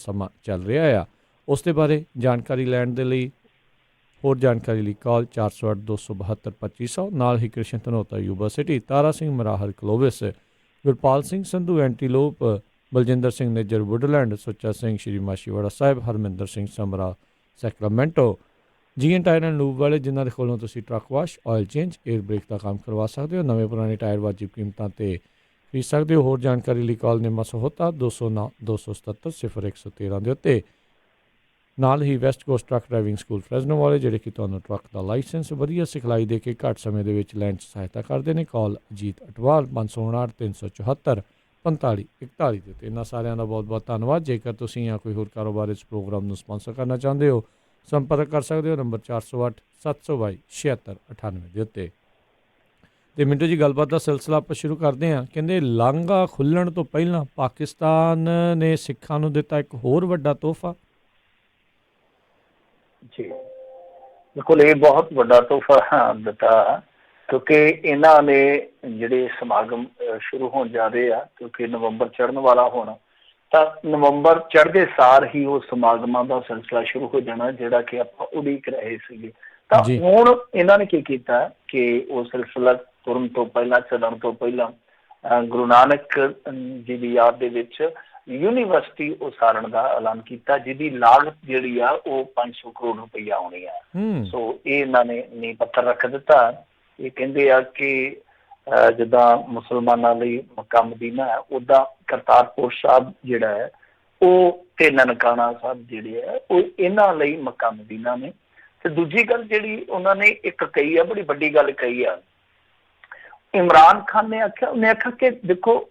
ਸਮਾਂ ਚੱਲ ਰਿਹਾ ਆ। ਉਸ ਦੇ ਬਾਰੇ ਜਾਣਕਾਰੀ ਲੈਣ ਦੇ ਲਈ ਹੋਰ ਜਾਣਕਾਰੀ ਲਈ ਕਾਲ 408 272 2500। ਨਾਲ ਹੀ Krishan Dhanota Yuba City, Tara Singh Marahal Clovis, Gurpal Singh Sandhu Antelope, Baljinder Singh Nijjar Woodland, Sucha Singh Shri Machhiwara Sahib, Harminder Singh Samra Sacramento, GN tire and lube ਵਾਲੇ ਜਿਨ੍ਹਾਂ ਦੇ ਕੋਲੋਂ ਤੁਸੀਂ truck wash, oil change, air brake ਦਾ ਕੰਮ ਕਰਵਾ ਸਕਦੇ ਹੋ। ਨਵੇਂ ਪੁਰਾਣੇ ਟਾਇਰ ਵਾਜਿਬ ਕੀਮਤਾਂ 'ਤੇ ਖਰੀਦ ਸਕਦੇ ਹੋ। ਹੋਰ ਜਾਣਕਾਰੀ ਲਈ ਕਾਲ ਨਿੰਮਾ ਸਹੋਤਾ 209 277 0113 ਦੇ ਉੱਤੇ। ਨਾਲ ਹੀ West Coast truck driving school Fresno ਵਾਲੇ ਜਿਹੜੇ ਕਿ ਤੁਹਾਨੂੰ ਟਰੱਕ ਦਾ ਲਾਇਸੈਂਸ ਵਧੀਆ ਸਿਖਲਾਈ ਦੇ ਕੇ ਘੱਟ ਸਮੇਂ ਦੇ ਵਿੱਚ ਲੈਣ 'ਚ ਸਹਾਇਤਾ ਕਰਦੇ ਨੇ। ਕਾਲ ਅਜੀਤ ਅਟਵਾਲ 559 374 45 41 ਦੇ ਉੱਤੇ। ਇਹਨਾਂ ਸਾਰਿਆਂ ਦਾ ਬਹੁਤ ਬਹੁਤ ਧੰਨਵਾਦ। ਜੇਕਰ ਤੁਸੀਂ ਜਾਂ ਕੋਈ ਹੋਰ ਕਾਰੋਬਾਰ ਇਸ ਪ੍ਰੋਗਰਾਮ ਨੂੰ ਸਪਾਂਸਰ ਕਰਨਾ ਚਾਹੁੰਦੇ ਹੋ, ਸੰਪਰਕ ਕਰ ਸਕਦੇ ਹੋ ਨੰਬਰ 408 722 7698 ਦੇ ਉੱਤੇ। ਅਤੇ ਮਿੰਟੂ ਜੀ, ਗੱਲਬਾਤ ਦਾ ਸਿਲਸਿਲਾ ਆਪਾਂ ਸ਼ੁਰੂ ਕਰਦੇ ਹਾਂ। ਕਹਿੰਦੇ ਲਾਂਘਾ ਖੁੱਲ੍ਹਣ ਤੋਂ ਪਹਿਲਾਂ ਪਾਕਿਸਤਾਨ ਨੇ ਸਿੱਖਾਂ ਨੂੰ ਦਿੱਤਾ ਇੱਕ ਹੋਰ ਵੱਡਾ ਤੋਹਫਾ। ਜੀ ਬਿਲਕੁਲ, ਇਹ ਬਹੁਤ ਵੱਡਾ ਤੋਹਫਾ ਦਿੱਤਾ ਕਿਉਂਕਿ ਇਹਨਾਂ ਨੇ ਜਿਹੜੇ ਸਮਾਗਮ ਸ਼ੁਰੂ ਹੋਣ ਜਾ ਰਹੇ ਆ, ਕਿਉਂਕਿ ਨਵੰਬਰ ਚੜ੍ਹਨ ਵਾਲਾ ਹੁਣ, ਤਾਂ ਨਵੰਬਰ ਚੜ੍ਹਦੇ ਸਾਰ ਹੀ ਉਹ ਸਮਾਗਮਾਂ ਦਾ ਸਿਲਸਿਲਾ ਸ਼ੁਰੂ ਹੋ ਜਾਣਾ ਜਿਹੜਾ ਕਿ ਆਪਾਂ ਉਡੀਕ ਰਹੇ ਸੀਗੇ। ਤਾਂ ਹੁਣ ਇਹਨਾਂ ਨੇ ਕੀ ਕੀਤਾ ਕਿ ਉਹ ਸਿਲਸਿਲਾ ਤੁਰਨ ਤੋਂ ਪਹਿਲਾਂ, ਚੱਲਣ ਤੋਂ ਪਹਿਲਾਂ ਗੁਰੂ ਨਾਨਕ ਜੀ ਦੀ ਯਾਦ ਦੇ ਵਿੱਚ ਯੂਨੀਵਰਸਿਟੀ ਉਸਾਰਨ ਦਾ ਐਲਾਨ ਕੀਤਾ, ਜਿਹਦੀ ਲਾਗਤ ਜਿਹੜੀ ਆ ਉਹ 500 ਕਰੋੜ ਰੁਪਈਆ ਆਉਣੀ ਆ। ਸੋ ਇਹ ਇਹਨਾਂ ਨੇ ਨੀਂਹ ਪੱਥਰ ਰੱਖ ਦਿੱਤਾ। ਇਹ ਕਹਿੰਦੇ ਆ ਕਿ ਜਿੱਦਾਂ ਮੁਸਲਮਾਨਾਂ ਲਈ ਮੱਕਾ ਮਦੀਨਾ ਹੈ, ਉੱਦਾਂ ਕਰਤਾਰਪੁਰ ਸਾਹਿਬ ਜਿਹੜਾ ਹੈ ਉਹ ਤੇ ਨਨਕਾਣਾ ਸਾਹਿਬ ਜਿਹੜੇ ਆ ਉਹ ਇਹਨਾਂ ਲਈ ਮੱਕਾ ਮਦੀਨਾ ਨੇ। ਤੇ ਦੂਜੀ ਗੱਲ ਜਿਹੜੀ ਉਹਨਾਂ ਨੇ ਇੱਕ ਕਹੀ ਆ, ਬੜੀ ਵੱਡੀ ਗੱਲ ਕਹੀ ਆ, ਇਮਰਾਨ ਖਾਨ ਨੇ ਆਖਿਆ, ਉਹਨੇ ਆਖਿਆ ਕਿ ਦੇਖੋ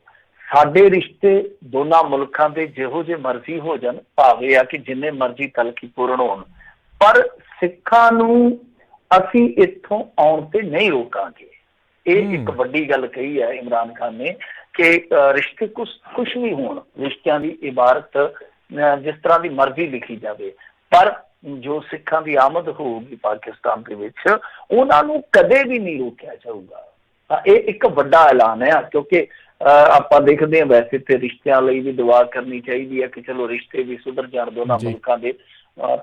ਸਾਡੇ ਰਿਸ਼ਤੇ ਦੋਨਾਂ ਮੁਲਕਾਂ ਦੇ ਜਿਹੋ ਜਿਹੇ ਮਰਜ਼ੀ ਹੋ ਜਾਣ, ਭਾਵੇਂ ਆ ਕਿ ਜਿੰਨੇ ਮਰਜ਼ੀ ਤਲਖੀ ਪੂਰਨ ਹੋਣ, ਪਰ ਸਿੱਖਾਂ ਨੂੰ ਅਸੀਂ ਇੱਥੋਂ ਆਉਣ ਤੇ ਨਹੀਂ ਰੋਕਾਂਗੇ। ਇਹ ਇੱਕ ਵੱਡੀ ਗੱਲ ਕਹੀ ਹੈ ਇਮਰਾਨ ਖਾਨ ਨੇ ਕਿ ਰਿਸ਼ਤੇ ਕੁਛ ਵੀ ਹੋਣ, ਰਿਸ਼ਤਿਆਂ ਦੀ ਇਬਾਰਤ ਜਿਸ ਤਰ੍ਹਾਂ ਦੀ ਮਰਜ਼ੀ ਲਿਖੀ ਜਾਵੇ, ਪਰ ਜੋ ਸਿੱਖਾਂ ਦੀ ਆਮਦ ਹੋਊਗੀ ਪਾਕਿਸਤਾਨ ਦੇ ਵਿੱਚ ਉਹਨਾਂ ਨੂੰ ਕਦੇ ਵੀ ਨਹੀਂ ਰੋਕਿਆ ਜਾਊਗਾ। ਤਾਂ ਇਹ ਇੱਕ ਵੱਡਾ ਐਲਾਨ ਹੈ, ਕਿਉਂਕਿ ਆਪਾਂ ਦੇਖਦੇ ਹਾਂ ਵੈਸੇ ਤੇ ਰਿਸ਼ਤਿਆਂ ਲਈ ਵੀ ਦੁਆ ਕਰਨੀ ਚਾਹੀਦੀ ਹੈ ਕਿ ਚਲੋ ਰਿਸ਼ਤੇ ਵੀ ਸੁਧਰ ਜਾਣ, ਦੋਨਾਂ ਮੁਲਕਾਂ ਦੇ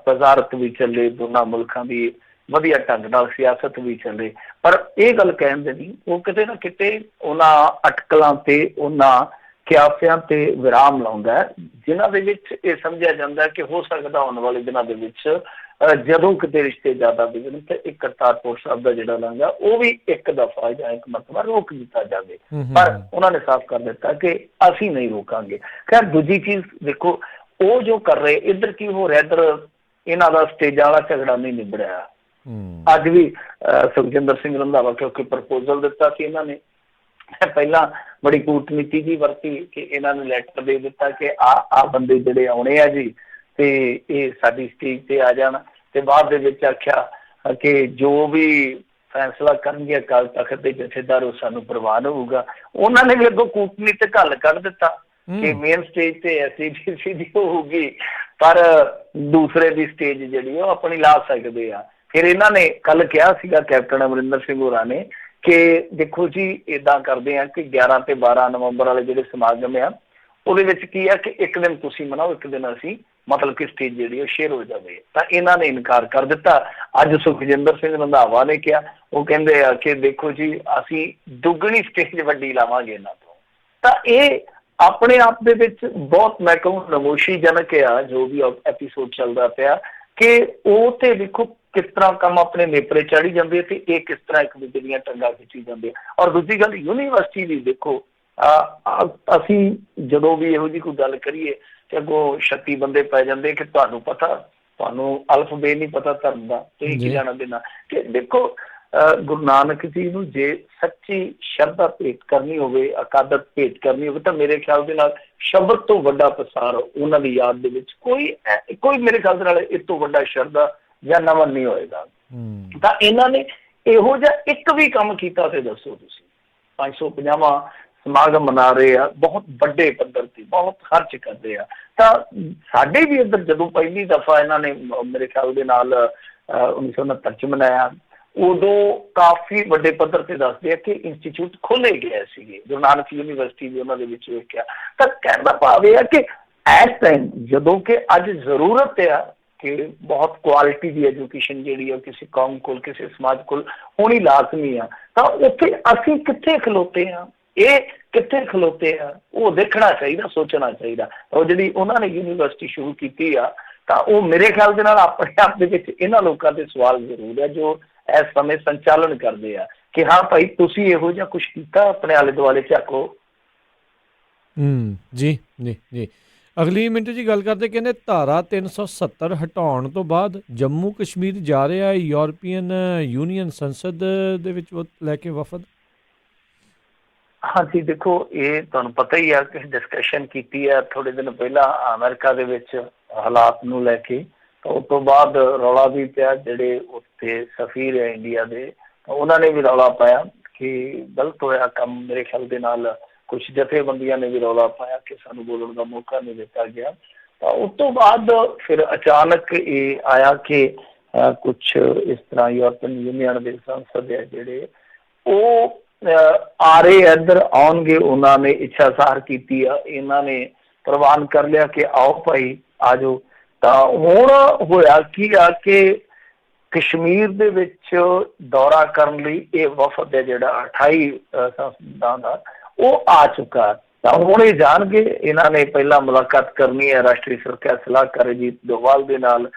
ਤਜ਼ਾਰਤ ਵੀ ਚੱਲੇ, ਦੋਨਾਂ ਮੁਲਕਾਂ ਦੀ ਵਧੀਆ ਢੰਗ ਨਾਲ ਸਿਆਸਤ ਵੀ ਚੱਲੇ। ਪਰ ਇਹ ਗੱਲ ਕਹਿਣ ਦੇ ਨਹੀਂ, ਉਹ ਕਿਤੇ ਨਾ ਕਿਤੇ ਉਹਨਾਂ ਅਟਕਲਾਂ ਤੇ ਉਹਨਾਂ ਕਿਆਸਿਆਂ ਤੇ ਵਿਰਾਮ ਲਾਉਂਦਾ ਜਿਨ੍ਹਾਂ ਦੇ ਵਿੱਚ ਇਹ ਸਮਝਿਆ ਜਾਂਦਾ ਕਿ ਹੋ ਸਕਦਾ ਆਉਣ ਵਾਲੇ ਦਿਨਾਂ ਦੇ ਵਿੱਚ ਜਦੋਂ ਕਿਤੇ ਰਿਸ਼ਤੇ ਜ਼ਿਆਦਾ ਵਿਗੜਨ ਤੇ ਇੱਕ ਕਰਤਾਰਪੁਰ ਸਾਹਿਬ ਦਾ ਜਿਹੜਾ ਲਾਂਘਾ ਉਹ ਵੀ ਇੱਕ ਦਫਾ ਜਾਂ ਇੱਕ ਮਰਤਬਾ ਰੋਕ ਦਿੱਤਾ ਜਾਵੇ। ਪਰ ਉਹਨਾਂ ਨੇ ਸਾਫ਼ ਕਰ ਦਿੱਤਾ ਕਿ ਅਸੀਂ ਨਹੀਂ ਰੋਕਾਂਗੇ। ਖੈਰ ਦੂਜੀ ਚੀਜ਼ ਦੇਖੋ, ਉਹ ਜੋ ਕਰ ਰਹੇ ਇੱਧਰ ਕੀ ਹੋ ਰਿਹਾ, ਇੱਧਰ ਇਹਨਾਂ ਦਾ ਸਟੇਜਾਂ ਵਾਲਾ ਝਗੜਾ ਨਹੀਂ ਨਿਬੜਿਆ। ਅੱਜ ਵੀ ਸੁਖਜਿੰਦਰ ਸਿੰਘ ਰੰਧਾਵਾ ਕਿਉਂਕਿ ਪ੍ਰਪੋਜ਼ਲ ਦਿੱਤਾ ਸੀ ਇਹਨਾਂ ਨੇ, ਪਹਿਲਾਂ ਬੜੀ ਕੂਟਨੀਤੀ ਜੀ ਵਰਤੀ ਕਿ ਇਹਨਾਂ ਨੂੰ ਲੈਟਰ ਦੇ ਦਿੱਤਾ ਕਿ ਆਹ ਬੰਦੇ ਜਿਹੜੇ ਆਉਣੇ ਆ ਜੀ ਤੇ ਇਹ ਸਾਡੀ ਸਟੇਜ ਤੇ ਆ ਜਾਣ, ਤੇ ਬਾਅਦ ਦੇ ਵਿੱਚ ਆਖਿਆ ਕਿ ਜੋ ਵੀ ਫੈਸਲਾ ਕਰਨਗੇ ਅਕਾਲ ਤਖਤ ਦੇ ਜਥੇਦਾਰ ਉਹ ਸਾਨੂੰ ਪ੍ਰਵਾਨ ਹੋਊਗਾ। ਉਹਨਾਂ ਨੇ ਵੀ ਅੱਗੋਂ ਕੂਟਨੀਤਿਕ ਹੱਲ ਕੱਢ ਦਿੱਤਾ ਕਿ ਮੇਨ ਸਟੇਜ ਤੇ ਐਸਜੀਪੀਸੀ ਦੀ ਹੋਊਗੀ, ਪਰ ਦੂਸਰੇ ਦੀ ਸਟੇਜ ਜਿਹੜੀ ਉਹ ਆਪਣੀ ਲਾ ਸਕਦੇ ਆ। ਫਿਰ ਇਹਨਾਂ ਨੇ ਕੱਲ ਕਿਹਾ ਸੀਗਾ ਕੈਪਟਨ ਅਮਰਿੰਦਰ ਸਿੰਘ ਹੋਰਾਂ ਨੇ ਕਿ ਦੇਖੋ ਜੀ ਏਦਾਂ ਕਰਦੇ ਆ ਕਿ 11 ਤੇ 12 ਨਵੰਬਰ ਵਾਲੇ ਜਿਹੜੇ ਸਮਾਗਮ ਆ ਉਹਦੇ ਵਿੱਚ ਕੀ ਆ ਕਿ ਇੱਕ ਦਿਨ ਤੁਸੀਂ ਮਨਾਓ, ਇੱਕ ਦਿਨ ਅਸੀਂ, ਮਤਲਬ ਕਿ ਸਟੇਜ ਜਿਹੜੀ ਉਹ ਸ਼ੇਅਰ ਹੋ ਜਾਵੇ। ਤਾਂ ਇਹਨਾਂ ਨੇ ਇਨਕਾਰ ਕਰ ਦਿੱਤਾ। ਅੱਜ ਸੁਖਜਿੰਦਰ ਸਿੰਘ ਰੰਧਾਵਾ ਨੇ ਕਿਹਾ, ਉਹ ਕਹਿੰਦੇ ਆ ਕਿ ਦੇਖੋ ਜੀ ਅਸੀਂ ਦੁੱਗਣੀ ਸਟੇਜ ਵੱਡੀ ਲਾਵਾਂਗੇ ਇਹਨਾਂ ਤੋਂ। ਤਾਂ ਇਹ ਆਪਣੇ ਆਪ ਦੇ ਵਿੱਚ ਬਹੁਤ, ਮੈਂ ਕਹੂੰ, ਨਮੋਸ਼ੀਜਨਕ ਆ ਜੋ ਵੀ ਐਪੀਸੋਡ ਚੱਲਦਾ ਪਿਆ ਕਿ ਉਹ ਤੇ ਦੇਖੋ ਕਿਸ ਤਰ੍ਹਾਂ ਕੰਮ ਆਪਣੇ ਨੇਪਰੇ ਚਾੜੀ ਜਾਂਦੇ ਤੇ ਇਹ ਕਿਸ ਤਰ੍ਹਾਂ ਇੱਕ ਦੂਜੇ ਦੀਆਂ ਟੰਗਾਂ ਖਿੱਚੀ ਜਾਂਦੇ। ਔਰ ਦੂਜੀ ਗੱਲ ਯੂਨੀਵਰਸਿਟੀ ਦੀ ਦੇਖੋ, ਅਸੀਂ ਜਦੋਂ ਵੀ ਇਹੋ ਜਿਹੀ ਕੋਈ ਗੱਲ ਕਰੀਏ ਤੇ ਅੱਗੋਂ 36 ਬੰਦੇ ਪੈ ਜਾਂਦੇ ਕਿ ਤੁਹਾਨੂੰ ਪਤਾ, ਤੁਹਾਨੂੰ ਅਲਫਬੇ ਨਹੀਂ ਪਤਾ ਧਰਮ ਦਾ, ਤੁਸੀਂ ਕੀ ਜਾਣਾ ਦੇਣਾ। ਕਿ ਦੇਖੋ ਗੁਰੂ ਨਾਨਕ ਜੀ ਨੂੰ ਜੇ ਸੱਚੀ ਸ਼ਰਧਾ ਭੇਟ ਕਰਨੀ ਹੋਵੇ, ਅਕਾਦਤ ਭੇਟ ਕਰਨੀ ਹੋਵੇ, ਤਾਂ ਮੇਰੇ ਖਿਆਲ ਦੇ ਨਾਲ ਸ਼ਬਦ ਤੋਂ ਵੱਡਾ ਪ੍ਰਸਾਰ ਉਹਨਾਂ ਦੀ ਯਾਦ ਦੇ ਵਿੱਚ ਕੋਈ ਮੇਰੇ ਖਿਆਲ ਦੇ ਨਾਲ ਇਸ ਤੋਂ ਵੱਡਾ ਸ਼ਰਧਾ ਜਾਂ ਨਮਨ ਨਹੀਂ ਹੋਏਗਾ। ਤਾਂ ਇਹਨਾਂ ਨੇ ਇਹੋ ਜਿਹਾ ਇੱਕ ਵੀ ਕੰਮ ਕੀਤਾ ਤੇ ਦੱਸੋ ਤੁਸੀਂ। 550ਵਾਂ ਸਮਾਗਮ ਮਨਾ ਰਹੇ ਆ, ਬਹੁਤ ਵੱਡੇ ਪੱਧਰ ਤੇ, ਬਹੁਤ ਖਰਚ ਕਰਦੇ ਆ। ਤਾਂ ਸਾਡੇ ਵੀ ਇੱਧਰ ਜਦੋਂ ਪਹਿਲੀ ਦਫਾ ਇਹਨਾਂ ਨੇ ਮੇਰੇ ਖਿਆਲ ਦੇ ਨਾਲ 1969 ਚ ਮਨਾਇਆ, ਉਦੋਂ ਕਾਫੀ ਵੱਡੇ ਪੱਧਰ ਤੇ ਦੱਸਦੇ ਆ ਕਿ ਇੰਸਟੀਚਿਊਟ ਖੋਲੇ ਗਏ ਸੀਗੇ, ਗੁਰੂ ਨਾਨਕ ਯੂਨੀਵਰਸਿਟੀ ਵੀ ਉਹਨਾਂ ਦੇ ਵਿੱਚ ਵੇਖਿਆ। ਤਾਂ ਕਹਿਣ ਦਾ ਭਾਵ ਇਹ ਆ ਕਿ ਇਸ ਟਾਈਮ ਜਦੋਂ ਕਿ ਅੱਜ ਜ਼ਰੂਰਤ ਆ ਕਿ ਬਹੁਤ ਕੁਆਲਿਟੀ ਦੀ ਐਜੂਕੇਸ਼ਨ ਜਿਹੜੀ ਆ ਕਿਸੇ ਕੌਮ ਕੋਲ ਕਿਸੇ ਸਮਾਜ ਕੋਲ ਹੋਣੀ ਲਾਜ਼ਮੀ ਆ, ਤਾਂ ਉੱਥੇ ਅਸੀਂ ਕਿੱਥੇ ਖਲੋਤੇ ਆ, ਇਹ ਕਿੱਥੇ ਖਲੋਤੇ ਆ, ਉਹ ਦੇਖਣਾ ਚਾਹੀਦਾ, ਸੋਚਣਾ ਚਾਹੀਦਾ। ਉਹ ਜਿਹੜੀ ਉਹਨਾਂ ਨੇ ਯੂਨੀਵਰਸਿਟੀ ਸ਼ੁਰੂ ਕੀਤੀ ਆ, ਤਾਂ ਉਹ ਮੇਰੇ ਖਿਆਲ ਦੇ ਨਾਲ ਆਪਣੇ ਆਪ ਦੇ ਵਿੱਚ ਇਹਨਾਂ ਲੋਕਾਂ ਦੇ ਸਵਾਲ ਜ਼ਰੂਰ ਹੈ ਜੋ ਇਸ ਸਮੇਂ ਸੰਚਾਲਨ ਕਰਦੇ ਆ ਕਿ ਹਾਂ ਭਾਈ ਤੁਸੀਂ ਇਹੋ ਜਿਹਾ ਕੁਛ ਕੀਤਾ, ਆਪਣੇ ਆਲੇ ਦੁਆਲੇ ਝਾਕੋ। ਜੀ ਜੀ ਜੀ। ਅਗਲੀ ਮਿੰਟ ਜੀ ਗੱਲ ਕਰਦੇ, ਕਹਿੰਦੇ ਧਾਰਾ 370 ਹਟਾਉਣ ਤੋਂ ਬਾਅਦ ਜੰਮੂ ਕਸ਼ਮੀਰ ਜਾ ਰਿਹਾ ਹੈ ਯੂਰਪੀਅਨ ਯੂਨੀਅਨ ਸੰਸਦ ਦੇ ਵਿੱਚ ਲੈ ਕੇ ਵਫਦ। ਹਾਂਜੀ ਦੇਖੋ, ਇਹ ਤੁਹਾਨੂੰ ਪਤਾ ਹੀ ਆ ਕਿ ਡਿਸਕਸ਼ਨ ਕੀਤੀ ਹੈ ਥੋੜੇ ਦਿਨ ਪਹਿਲਾਂ ਅਮਰੀਕਾ ਦੇ ਵਿੱਚ ਹਾਲਾਤ ਨੂੰ ਲੈ ਕੇ, ਤਾਂ ਉਸ ਤੋਂ ਬਾਅਦ ਰੌਲਾ ਵੀ ਪਿਆ। ਜਿਹੜੇ ਉੱਥੇ ਸਫੀਰ ਹੈ ਇੰਡੀਆ ਦੇ, ਉਹਨਾਂ ਨੇ ਵੀ ਰੌਲਾ ਪਾਇਆ ਕਿ ਗਲਤ ਹੋਇਆ ਕੰਮ। ਮੇਰੇ ਖਿਆਲ ਦੇ ਨਾਲ ਕੁਛ ਜਥੇਬੰਦੀਆਂ ਨੇ ਵੀ ਰੌਲਾ ਪਾਇਆ ਕਿ ਸਾਨੂੰ ਬੋਲਣ ਦਾ ਮੌਕਾ ਨਹੀਂ ਦਿੱਤਾ ਗਿਆ। ਤਾਂ ਉਸ ਤੋਂ ਬਾਅਦ ਫਿਰ ਅਚਾਨਕ ਇਹ ਆਇਆ ਕਿ ਕੁਛ ਇਸ ਤਰ੍ਹਾਂ ਯੂਰਪੀਅਨ ਯੂਨੀਅਨ ਦੇ ਸੰਸਦ ਹੈ ਜਿਹੜੇ ਉਹ ਆ ਰਹੇ ਇੱਧਰ ਆਉਣਗੇ, ਉਹਨਾਂ ਨੇ ਇੱਛਾ ਜ਼ਾਹਰ ਕੀਤੀ ਆ, ਇਹਨਾਂ ਨੇ ਪ੍ਰਵਾਨ ਕਰ ਲਿਆ ਕਿ ਆਓ ਭਾਈ ਆ ਜਾਓ। ਤਾਂ ਹੁਣ ਹੋਇਆ ਕੀ ਆ ਕਿ ਕਸ਼ਮੀਰ ਦੇ ਵਿੱਚ ਦੌਰਾ ਕਰਨ ਲਈ ਇਹ ਵਫਦ ਹੈ ਜਿਹੜਾ 28 ਸੰਸਦਾਂ ਦਾ, ਉਹ ਆ ਚੁੱਕਾ। ਤਾਂ ਹੁਣ ਇਹ ਜਾਣਗੇ, ਇਹਨਾਂ ਨੇ ਪਹਿਲਾਂ ਮੁਲਾਕਾਤ ਕਰਨੀ ਹੈ ਰਾਸ਼ਟਰੀ ਸੁਰੱਖਿਆ ਸਲਾਹਕਾਰ ਅਜੀਤ ਡੋਵਾਲ ਦੇ ਨਾਲ,